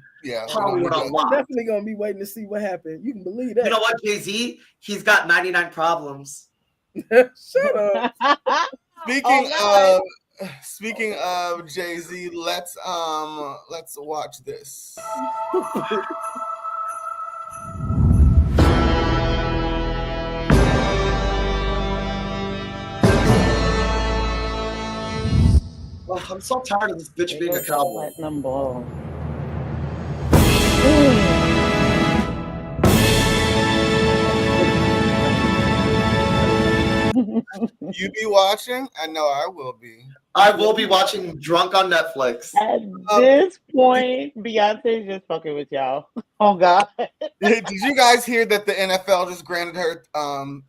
Hollywood I'm Unlocked. definitely gonna be waiting to see what happened. You can believe that. You know what, Jay-Z? He's got 99 problems. Shut up. Speaking of Jay-Z, let's watch this. Oh, I'm so tired of this bitch being a cowboy. Platinum ball. You be watching? I know I will be. I will be watching Drunk on Netflix. At this point, Beyonce's just fucking with y'all. Oh God. Did you guys hear that the NFL just granted her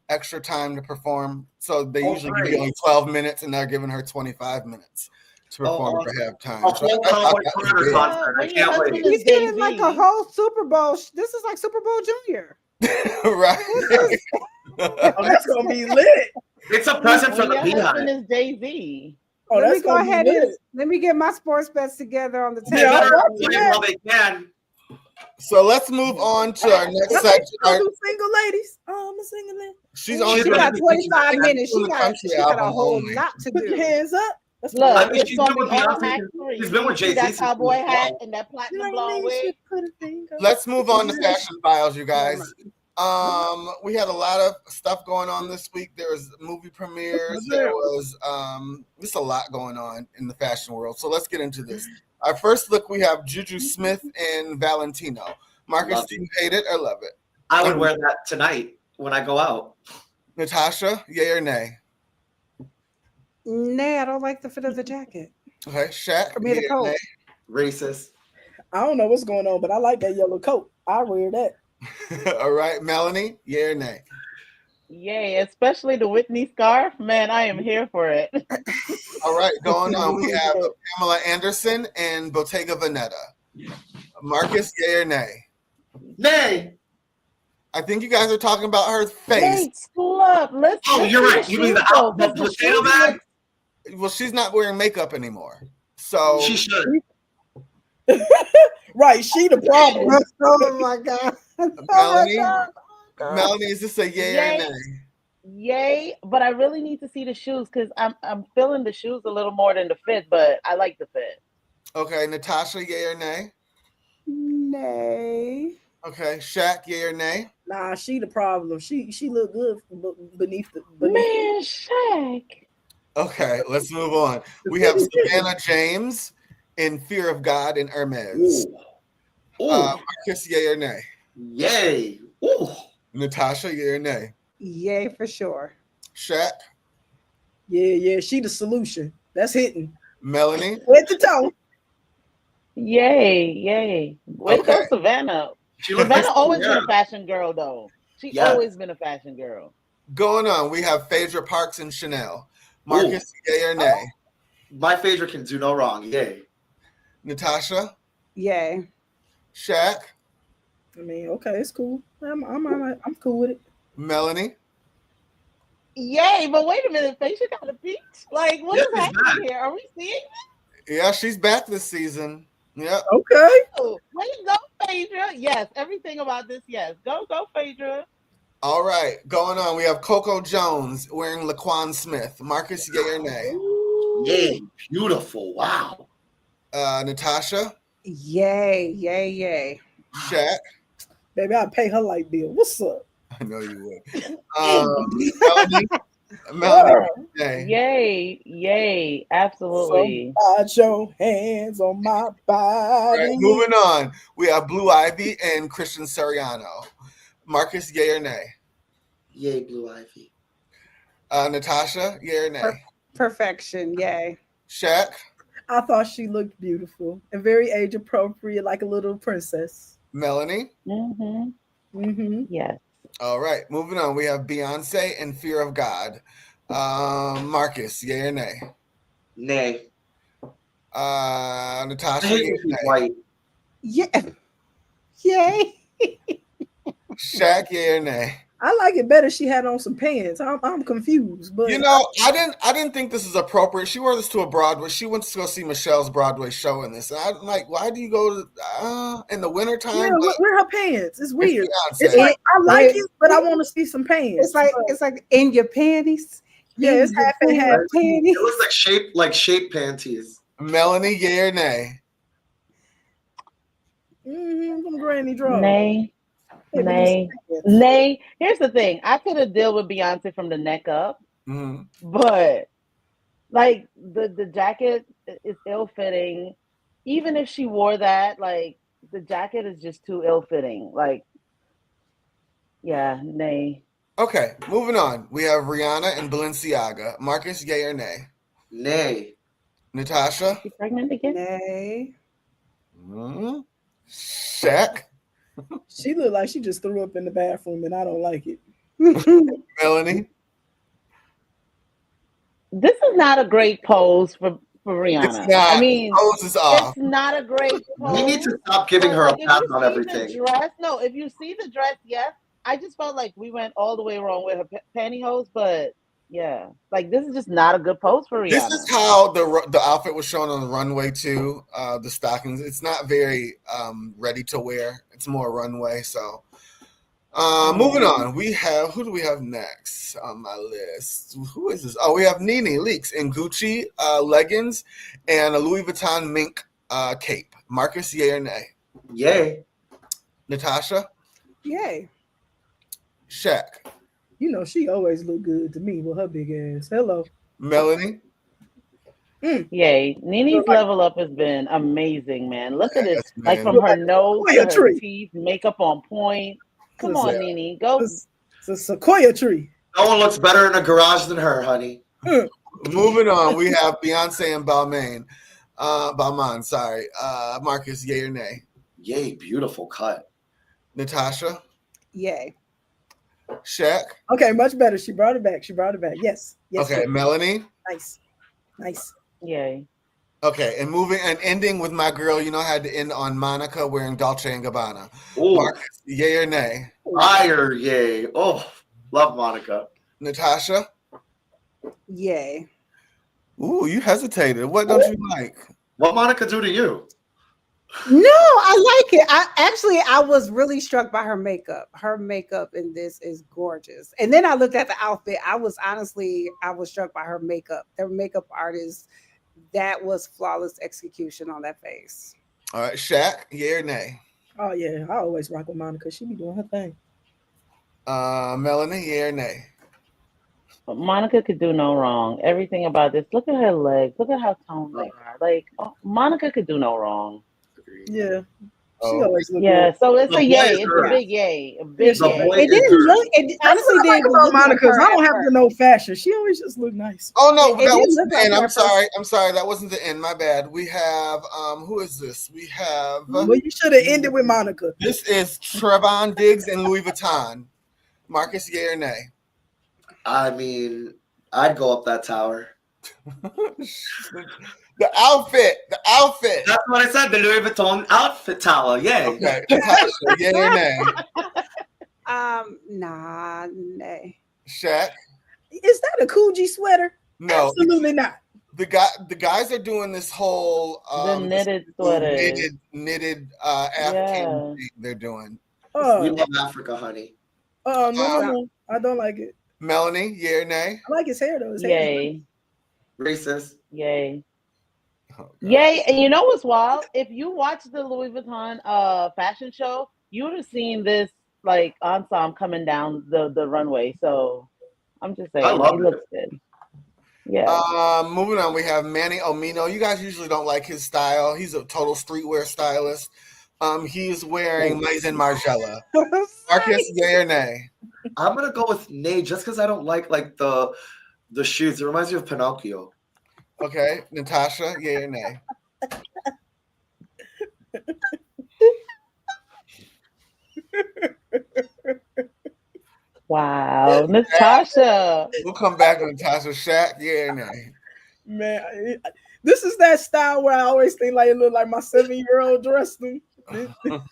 extra time to perform? So they usually give you only 12 minutes, and they're giving her 25 minutes to perform for halftime. A whole cowboy Carter concert. I can't wait. He's getting like a whole Super Bowl. This is like Super Bowl Junior. Right. Oh, that's gonna be lit. It's a present for the Your husband beehive. is Jay-Z. Oh, Let me that's go gonna be ahead lit. and let me get my sports bets together on the They table. better watching play that. while they can. So let's move on to our next section. Two single ladies. Oh, I'm a single lady. She's only She got 25 minutes. She the got country a album whole only. lot to Put your do. hands up. That's Look, I mean, it's she's gonna been be with all Beyonce. hack-free. She's been with Jay-Z That since cowboy she was hat 12. and that platinum like blonde ladies wig. should put a finger. Let's move on to fashion files, you guys. We had a lot of stuff going on this week. There was movie premieres. There was just a lot going on in the fashion world. So let's get into this. Our first look, we have Juju Smith and Valentino. Marcus, do you hate it or love it? I would wear that tonight when I go out. Natasha, yay or nay? Nay, I don't like the fit of the jacket. Okay, Shaq, For me to yay or coat. nay? Racist. I don't know what's going on, but I like that yellow coat. I wear that. All right, Melanie, yay or nay? Yay, especially the Whitney scarf. Man, I am here for it. All right, going on. We have Pamela Anderson and Bottega Veneta. Marcus, yay or nay? Nay. I think you guys are talking about her face. Wait, school up. Let's. Oh, you're right. You mean the potato bag? Well, she's not wearing makeup anymore. So She should. Right, she the problem. Oh my God. Melanie, God. Melanie, is this a yay or Yay. nay? Yay, but I really need to see the shoes because I'm feeling the shoes a little more than the fit, but I like the fit. Okay, Natasha, yay or nay? Nay. Okay, Shaq, yay or nay? Nah, she the problem. She look good beneath the Man, Shaq. Okay, let's move on. We have Savannah James in Fear of God and Hermes. Ooh. Marcus, yay or nay? Yay. Ooh. Natasha, yay or nay? Yay for sure. Shaq, Yeah, she the solution. That's hitting. Melanie. Head to toe. Yay. Way to go, Okay. Savannah. She looks like Savannah always been yeah. a fashion girl, though. She Yes. always been a fashion girl. Going on, we have Phaedra Parks and Chanel. Marcus, yay or nay? My favorite can do no wrong. Yay. Natasha, Yay. Shaq, I mean, okay, it's cool. I'm cool with it. Melanie. Yay, but wait a minute, Faisha got a peach? Like, what Yes, is she's happening back. here? Are we seeing Yeah, she's back this season. Yep. Okay. you? Way to go, Phaedra. Yes, everything about this, yes. Go, Phaedra. All right, going on. We have Coco Jones wearing Laquan Smith. Marcus, yay or nay? Yay. Beautiful. Wow. Natasha, Yay. Shaq. Baby, I'll pay her light bill. What's up? I know you would. Melanie, nay. Yay, absolutely. Put your hands on my body. Right, moving on. We have Blue Ivy and Christian Siriano. Marcus, yay or nay? Yay, Blue Ivy. Natasha, yay or nay? Perfection. Yay. Shaq, I thought she looked beautiful and very age appropriate, like a little princess. Melanie. Yes. All right, moving on. We have Beyonce and Fear of God. Marcus, yay or nay? Nay. Natasha, I hate yay when or she's nay? white. Yeah. Yay. Shaq, yay or nay? I like it better. She had on some pants. I'm confused, but You know, I didn't think this is appropriate. She wore this to a Broadway. She went to go see Michelle's Broadway show in this. And I'm like, why do you go to in the wintertime? yeah, where her pants? It's weird. Beyonce. It's like I like it, but I want to see some pants. It's like in your panties. Yeah, it's half and half. Panties. It looks like shape panties. Melanie, yay or nay? Some granny drawers. Nay. Hey, but Nay. these pants. Nay. Here's the thing. I could have dealt with Beyonce from the neck up, but like the jacket is ill fitting. Even if she wore that, like the jacket is just too ill fitting. Like, yeah, nay. Okay, moving on. We have Rihanna and Balenciaga. Marcus, yay or nay? Nay. Natasha? She pregnant again? Nay. Shaq? She looked like she just threw up in the bathroom, and I don't like it. Melanie? This is not a great pose for Rihanna. It's not. I mean, Pose is off. it's not a great pose. We need to stop giving her a pass on everything. If you see the dress, yes. I just felt like we went all the way wrong with her pantyhose, but yeah, like this is just not a good pose for Rihanna. This is how the outfit was shown on the runway too. The stockings. It's not very ready to wear. It's more runway. So moving on. Who do we have next on my list? Who is this? Oh, we have Nene Leakes in Gucci leggings and a Louis Vuitton mink cape. Marcus, yay or nay? Yay. Natasha? Yay. Shaq? You know, she always look good to me with her big ass. Hello. Melanie? Yay. Nene's level up has been amazing, man. Look at it. Yes, Like man. from her nose to Sequoia her tree. teeth, makeup on point. Come on, Nene. Go. It's a sequoia tree. No one looks better in a garage than her, honey. Moving on, we have Beyonce and Balmain, sorry. Marcus, yay or nay? Yay, beautiful cut. Natasha? Yay. Shaq? Okay, much better. She brought it back. Yes. Okay, Melanie? Nice. Yay. Okay, and ending with my girl, I had to end on Monica wearing Dolce & Gabbana. Ooh. Marcus, yay or nay? Fire, yay. Oh, love Monica. Natasha? Yay. Ooh, you hesitated. What don't you like? What Monica do to you? No, I like it. I was really struck by her makeup. Her makeup in this is gorgeous. And then I looked at the outfit. I was struck by her makeup. Their makeup artist, that was flawless execution on that face. All right, Shaq, yeah or nay? Oh yeah, I always rock with Monica. She be doing her thing. Melanie, yeah or nay? But Monica could do no wrong. Everything about this. Look at her legs. Look at how toned they are. Like Monica could do no wrong. Yeah, she Oh. always look Yeah, good. so it's The a boy yay. is It's her. a big yay. A big The yay. boy It didn't look. It honestly That's what I like didn't about look Monica. like her I don't at have to first. know fashion. She always just look nice. Oh no, It that didn't wasn't look the like end. her I'm at sorry. I'm sorry. That wasn't the end. My bad. We have who is this? We have Well, you should have ended with Monica. this is Trevon Diggs and Louis Vuitton. Marcus, yeah or nay? I mean, I'd go up that tower. The outfit. That's what I said. The Louis Vuitton outfit tower. Yay. Okay, Natasha, yeah or nay? Nah, nay. Shaq, Is that a Coogee sweater? no. Absolutely not. The guys are doing this whole The knitted sweaters. knitted Yeah. African thing they're doing. We Oh, love Africa, honey. no. I don't like it. Melanie, yeah or nay? I like his hair though. His hair is Yay. Racist. Yay. Oh, God. Yay. And you know what's wild? If you watch the Louis Vuitton fashion show, you would have seen this like ensemble coming down the runway. So I'm just saying I love it it. looks good. Yeah. Moving on, we have Manny Omino. You guys usually don't like his style. He's a total streetwear stylist. He's wearing Maison Margiela. Marcus, yay or nay? I'm gonna go with nay just because I don't like the shoes. It reminds me of Pinocchio. Okay, Natasha, yay or nay? Wow. Natasha. We'll come back to Natasha. Shaq, yay or nay? Man, this is that style where I always think like it look like my 7-year-old dressed them. I don't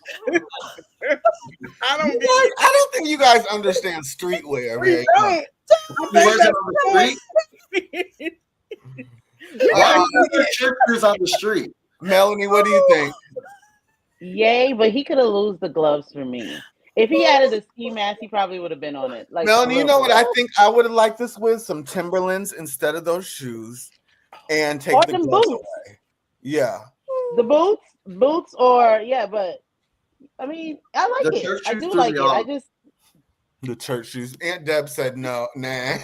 think you guys understand streetwear very much. He wears it on the street. Why do you wear church shoes on the street? Melanie, what do you think? Yay, but he could have lost the gloves for me. If he added a ski mask, he probably would have been on it. Like Melanie, you know what I think I would have liked this with? Some Timberlands instead of those shoes and take Or the them gloves boots. away. Yeah. The boots, or yeah, but I mean, I like The it. church I shoes do threw like me it. I off. just The church shoes. Aunt Deb said no, nah.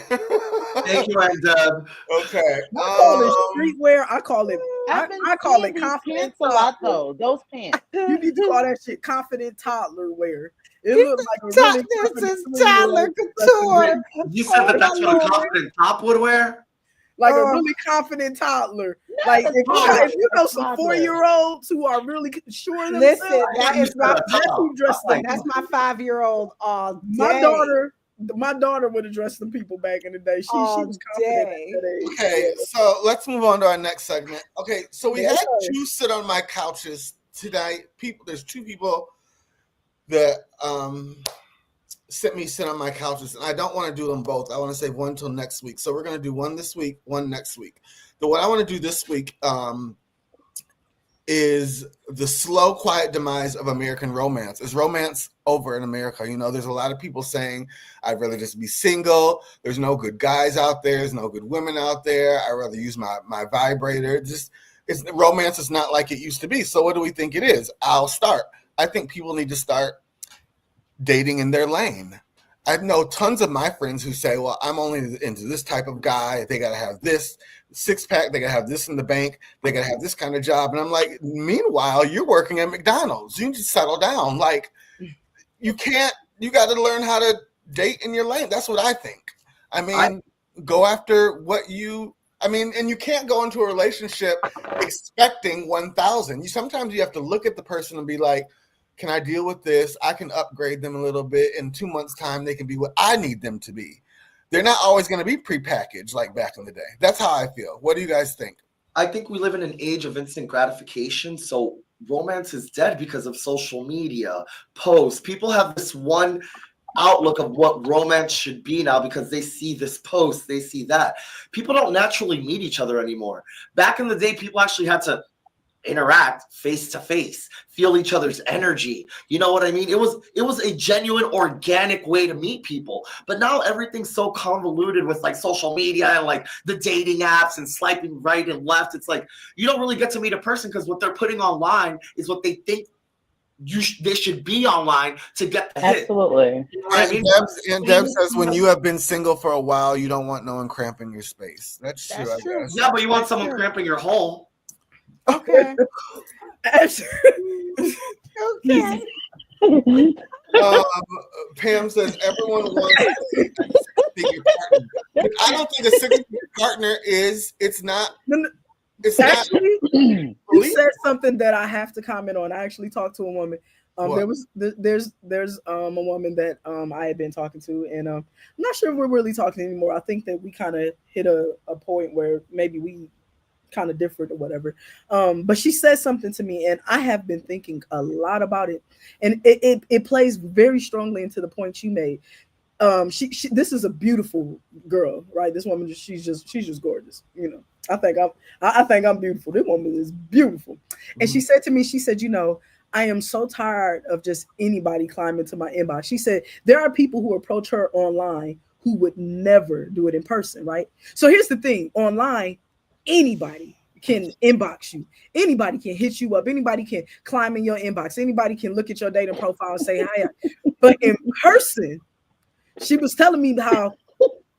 Thank you, Aunt Deb. Okay. I call it streetwear. I call it. I've been I call seeing it these confident pants a lot toddler. though. Those pants. You need to call that shit confident toddler wear. It looks like a really This confident is 3-year-old Tyler Couture. You said that that's what a confident top would wear? like a really confident toddler. Like if you know some Toddler. 4-year-olds who are really sure of Listen, themselves, that is my that's who dressed them. that's my 5-year-old all day. My daughter would have dressed them people back in the day. She All was confident day. at that age. Okay, so let's move on to our next segment. Okay, so we Yes, had sir. two sit on my couches tonight. There's two people that sit on my couches, and I don't want to do them both. I want to save one till next week. So we're going to do one this week, one next week. The one I want to do this week is the slow, quiet demise of American romance. Is romance over in America? You know, there's a lot of people saying, I'd rather just be single. There's no good guys out there. There's no good women out there. I'd rather use my vibrator. Romance is not like it used to be. So what do we think it is? I'll start. I think people need to start dating in their lane. I know tons of my friends who say, well, I'm only into this type of guy. They got to have this six-pack. They got to have this in the bank. They got to have this kind of job. And I'm like, meanwhile, you're working at McDonald's. You need to settle down. Like, you got to learn how to date in your lane. That's what I think. I mean, go after what and you can't go into a relationship expecting 1,000. Sometimes you have to look at the person and be like, can I deal with this? I can upgrade them a little bit. In 2 months' time, they can be what I need them to be. They're not always going to be prepackaged like back in the day. That's how I feel. What do you guys think? I think we live in an age of instant gratification. So romance is dead because of social media, posts. People have this one outlook of what romance should be now because they see this post, they see that. People don't naturally meet each other anymore. Back in the day, people actually had to interact face to face, feel each other's energy. You know what I mean? It was a genuine, organic way to meet people. But now everything's so convoluted with like social media and like the dating apps and swiping right and left. It's like you don't really get to meet a person because what they're putting online is what they think they should be online to get the hit. Absolutely. You know what I mean? And Deb says when you have been single for a while, you don't want no one cramping your space. That's true. I guess. Yeah, but you want someone cramping your hole. Okay. Okay. Pam says everyone wants a six-figure partner. I don't think a six-figure partner is. It's not. It's Actually, not. you said something that I have to comment on. I actually talked to a woman. There's a woman that I had been talking to, and I'm not sure if we're really talking anymore. I think that we kind of hit a point where maybe we kind of different or whatever. But she said something to me, and I have been thinking a lot about it, and it plays very strongly into the point you made. She this is a beautiful girl, right? This woman she's just gorgeous, you know. I think I'm beautiful. This woman is beautiful. And she said to me, you know, I am so tired of just anybody climbing to my inbox. She said there are people who approach her online who would never do it in person, right? So here's the thing, online, anybody can inbox you. Anybody can hit you up. Anybody can climb in your inbox. Anybody can look at your dating profile and say hi. But in person, she was telling me how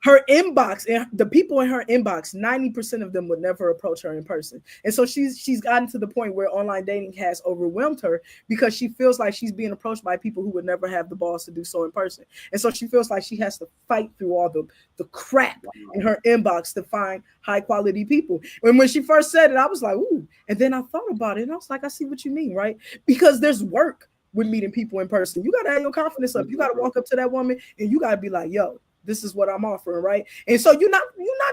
her inbox and the people in her inbox, 90% of them would never approach her in person. And so she's gotten to the point where online dating has overwhelmed her because she feels like she's being approached by people who would never have the balls to do so in person. And so she feels like she has to fight through all the crap in her inbox to find high quality people. And when she first said it, I was like, ooh. And then I thought about it and I was like, I see what you mean, right? Because there's work with meeting people in person. You got to have your confidence up. You got to walk up to that woman and you got to be like, yo, this is what I'm offering, right? And so you're not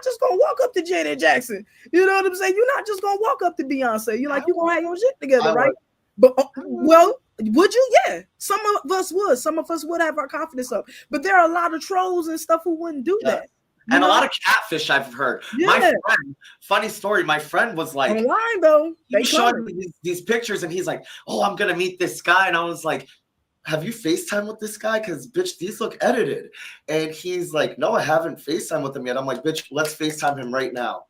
just gonna walk up to Janet Jackson. You know what I'm saying? You're not just gonna walk up to Beyonce. You're like, you're gonna have your shit together, right? But well, would you? Yeah, some of us would. Some of us would have our confidence up. But there are a lot of trolls and stuff who wouldn't do that. And a lot of catfish I've heard. Yeah. My friend, funny story, my friend was like, online though, he showed me these pictures and he's like, oh, I'm gonna meet this guy. And I was like, have you FaceTime with this guy? Because, bitch, these look edited. And he's like, no, I haven't FaceTime with him yet. I'm like, bitch, let's FaceTime him right now.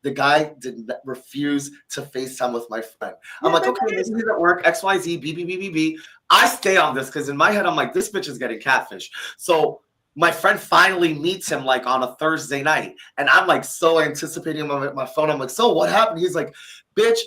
The guy did refuse to FaceTime with my friend. I'm like, okay, this is at work, XYZ, B. I stay on this because in my head, I'm like, this bitch is getting catfish. So my friend finally meets him like on a Thursday night. And I'm like so anticipating him on my phone. I'm like, so what happened? He's like, bitch,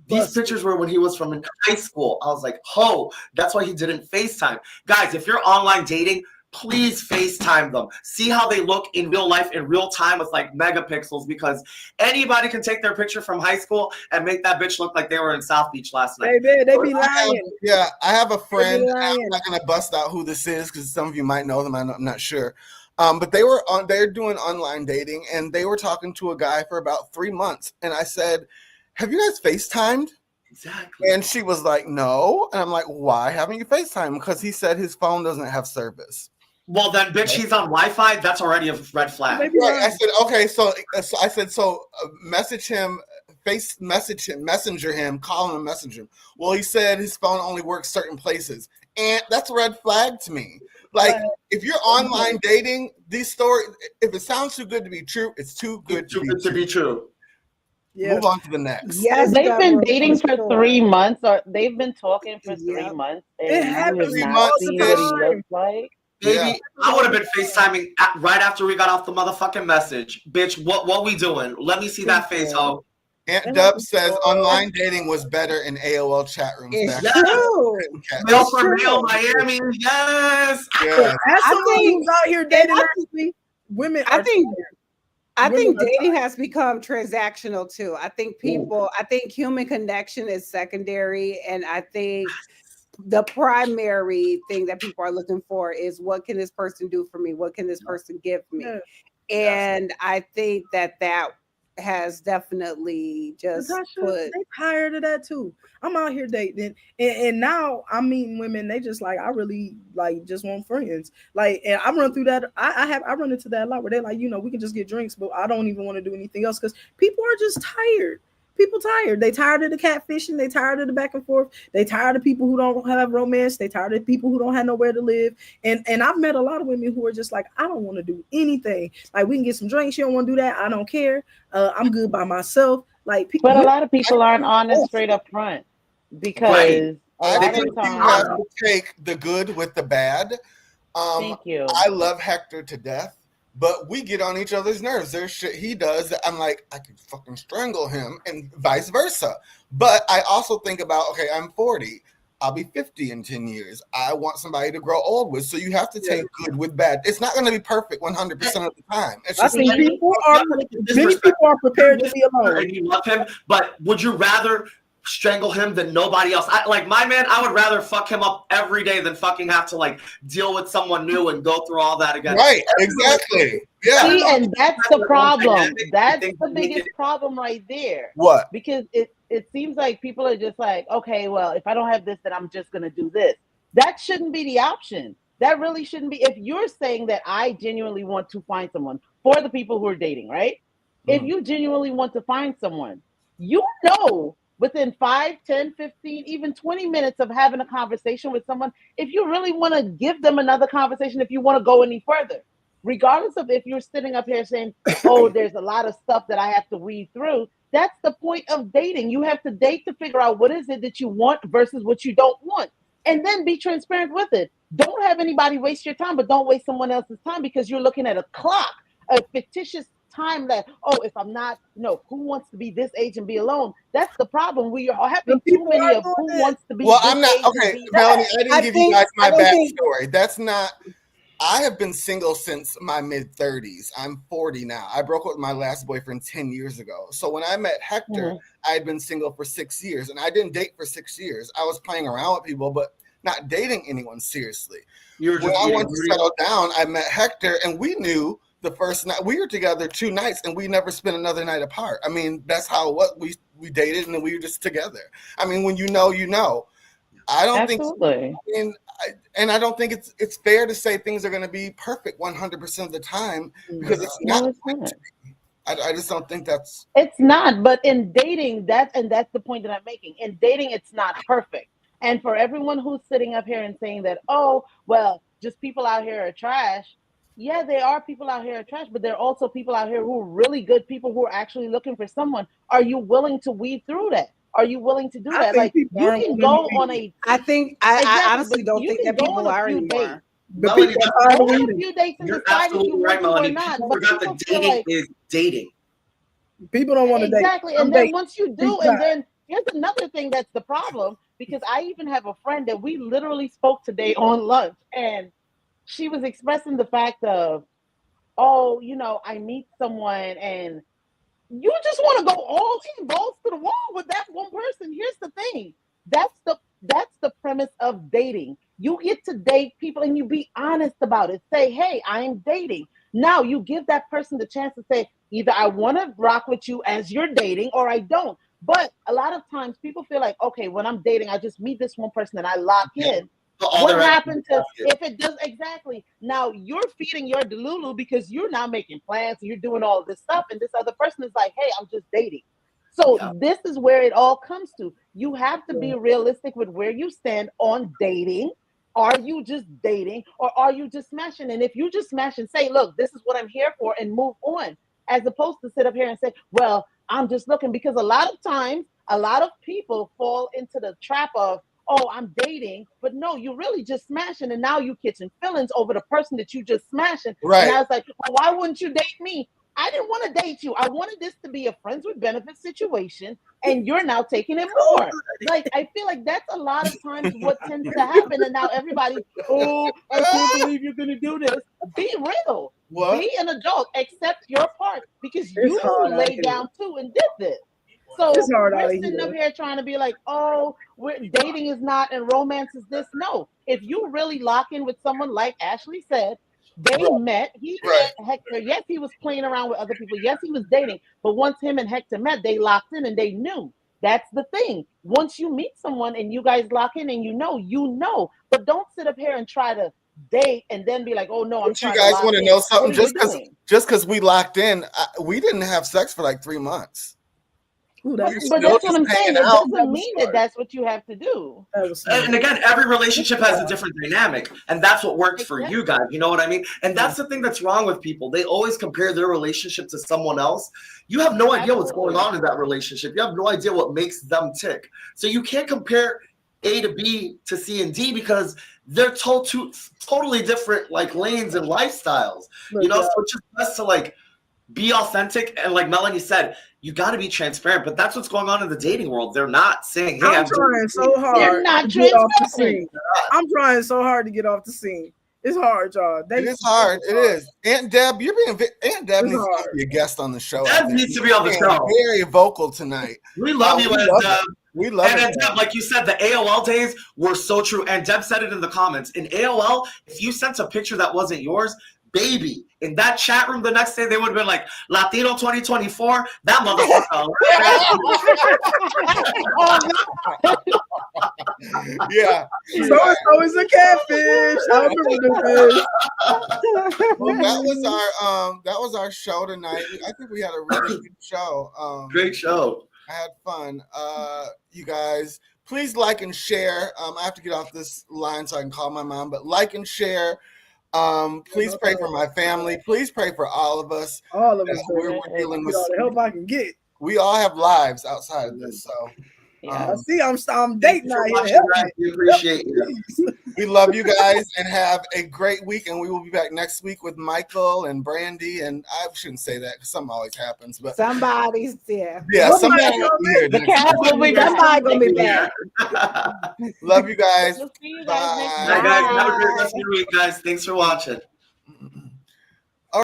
these pictures were when he was from in high school. I was like, oh, that's why he didn't FaceTime. Guys, if you're online dating, please FaceTime them. See how they look in real life, in real time with like megapixels, because anybody can take their picture from high school and make that bitch look like they were in South Beach last night. They be lying. I have a friend. I'm not going to bust out who this is because some of you might know them. I'm not sure. But they're doing online dating and they were talking to a guy for about 3 months. And I said, have you guys FaceTimed? Exactly. And she was like, no. And I'm like, why haven't you FaceTimed? Because he said his phone doesn't have service. Well, then, bitch, he's on Wi-Fi. That's already a red flag. Right. I said, okay. So I said, message him, messenger him, call him and message him. Well, he said his phone only works certain places. And that's a red flag to me. Like, if you're online dating, these stories, if it sounds too good to be true, it's too good to be true. Yeah. Move on to the next. Yes, they've been dating for 3 months, or they've been talking for 3 months. And it happens 3 months. See what he looks like. Baby, I would have been FaceTiming right after we got off the motherfucking message. Bitch, what we doing? Let me see that face, ho. Aunt Dub says online dating was better in AOL chat rooms. Yes. Mail for Real Miami. Yes. As someone who's out here dating women, I think dating has become transactional too. I think I think human connection is secondary. And I think the primary thing that people are looking for is what can this person do for me? What can this person give me? And I think that has definitely just they tired of that too. I'm out here dating and now I'm meeting women. They just like, I really like just want friends. Like, and I run through that. I run into that a lot where they're like, you know, we can just get drinks, but I don't even want to do anything else because people are just tired. People tired. They tired of the catfishing. They tired of the back and forth. They tired of people who don't have romance. They tired of people who don't have nowhere to live. And I've met a lot of women who are just like, I don't want to do anything. Like, we can get some drinks. You don't want to do that. I don't care. I'm good by myself. Like, but a lot of people aren't honest straight up front because a lot think of you times. have to take the good with the bad. Thank you. I love Hector to death, but we get on each other's nerves. There's shit he does that I'm like, I could fucking strangle him, and vice versa. But I also think about, okay, I'm 40. I'll be 50 in 10 years. I want somebody to grow old with. So you have to take good with bad. It's not going to be perfect 100% of the time. It's just many people are prepared to be alone. And you love him, but would you rather strangle him than nobody else? Like my man, I would rather fuck him up every day than fucking have to like deal with someone new and go through all that again. Right, exactly. Yeah. See, and that's the problem. That's the biggest problem right there. What? Because it seems like people are just like, okay, well, if I don't have this, then I'm just going to do this. That shouldn't be the option. That really shouldn't be. If you're saying that I genuinely want to find someone, for the people who are dating, right? If you genuinely want to find someone, you know within 5, 10, 15, even 20 minutes of having a conversation with someone, if you really want to give them another conversation, if you want to go any further, regardless of if you're sitting up here saying, oh, there's a lot of stuff that I have to weed through, that's the point of dating. You have to date to figure out what is it that you want versus what you don't want. And then be transparent with it. Don't have anybody waste your time, but don't waste someone else's time because you're looking at a clock, a fictitious time that, oh, if I'm not, who wants to be this age and be alone? That's the problem. We are having too many of who wants to be. Well, I'm not okay, Melanie. I didn't give you guys my backstory. That's not. I have been single since my mid 30s. I'm 40 now. I broke up with my last boyfriend 10 years ago. So when I met Hector, I had been single for 6 years, and I didn't date for 6 years. I was playing around with people, but not dating anyone seriously. When I wanted to settle down, I met Hector, and we knew the first night we were together 2 nights, and we never spent another night apart. I mean, that's how it was. We dated, and then we were just together. I mean, when you know, you know. I don't think, I don't think it's fair to say things are going to be perfect 100% of the time because it's not. I just don't think that's. It's not, but in dating, that's the point that I'm making. In dating, it's not perfect. And for everyone who's sitting up here and saying that, oh, well, just people out here are trash. Yeah, there are people out here are trash, but there are also people out here who are really good people who are actually looking for someone. Are you willing to weed through that? Are you willing to do that? Like, you can go on a. I honestly don't think that people are anymore. Melanie, go on a few dates and decide if you want to or not. But forgot that dating is dating. People don't want to date. Exactly, and then once you do, and then here's another thing that's the problem, because I even have a friend that we literally spoke today on lunch, and she was expressing the fact of, oh, I meet someone and you just want to go all in, balls to the wall with that one person. Here's the thing. That's the premise of dating. You get to date people and you be honest about it. Say, hey, I'm dating. Now you give that person the chance to say, either I want to rock with you as you're dating or I don't. But a lot of times people feel like, okay, when I'm dating, I just meet this one person and I lock in. What happened to if it does exactly? Now you're feeding your delulu because you're now making plans and you're doing all of this stuff, and this other person is like, hey, I'm just dating. So this is where it all comes to. You have to be realistic with where you stand on dating. Are you just dating or are you just smashing? And if you just smash and say, look, this is what I'm here for and move on, as opposed to sit up here and say, well, I'm just looking, because a lot of times, a lot of people fall into the trap of, oh, I'm dating, but no, you're really just smashing, and now you catching feelings over the person that you just smashing. Right. And I was like, well, why wouldn't you date me? I didn't want to date you. I wanted this to be a friends with benefits situation, and you're now taking it more. Like, I feel like that's a lot of times what tends to happen, and now everybody, oh, I can't believe you're going to do this. Be real. What? Be an adult. Accept your part, because you laid down too and did this. So we're sitting up here trying to be like, oh, dating is not and romance is this. No, if you really lock in with someone, like Ashleigh said, they met. He met Hector. Yes, he was playing around with other people. Yes, he was dating. But once him and Hector met, they locked in and they knew. That's the thing. Once you meet someone and you guys lock in and you know. But don't sit up here and try to date and then be like, oh no, I'm trying to. You guys want to know something? Just because we locked in, we didn't have sex for like 3 months. Ooh, that was But Still that's what I'm just saying. hanging It out. doesn't mean that that's what you have to do. that was smart. And again, every relationship has a different dynamic, and that's what works for you guys. You know what I mean? And that's the thing that's wrong with people. They always compare their relationship to someone else. You have no idea what's going on in that relationship. You have no idea what makes them tick. So you can't compare A to B to C and D because they're totally different like lanes and lifestyles. Look, You know, so it's just best to like be authentic, and like Melanie said, you got to be transparent. But that's what's going on in the dating world. They're not saying, "Hey, I'm trying so They're hard not to get off the transparent. scene. I'm trying so hard to get off the scene. It's hard, y'all. It is hard. It is. Aunt Deb, Aunt Deb It's needs to hard. be a guest on the show. Deb needs to be on the Being show. Very vocal tonight. We love you, we and love it. We love and it. Deb, like you said, the AOL days were so true. And Deb said it in the comments. In AOL, if you sent a picture that wasn't yours, baby, in that chat room the next day, they would have been like, Latino 2024, that motherfucker. Yeah. So is a catfish. I remember this. Well, that was our show tonight. I think we had a really good show. Great show. I had fun. You guys, please like and share. I have to get off this line so I can call my mom, but like and share. Please pray for my family. Please pray for all of us. All of us. We're dealing with all the help I can get. we all have lives outside of this, so I see. I'm dating out Thanks for here. watching, guys. We appreciate you. we love you guys and have a great week. And we will be back next week with Michael and Brandy. And I shouldn't say that because something always happens, but Somebody's there. somebody will be here. The next cat week. will be Somebody gonna be back. Love you guys. We'll see you guys next Bye. Bye, guys. Have a great Bye. rest of your week, guys. Thanks for watching.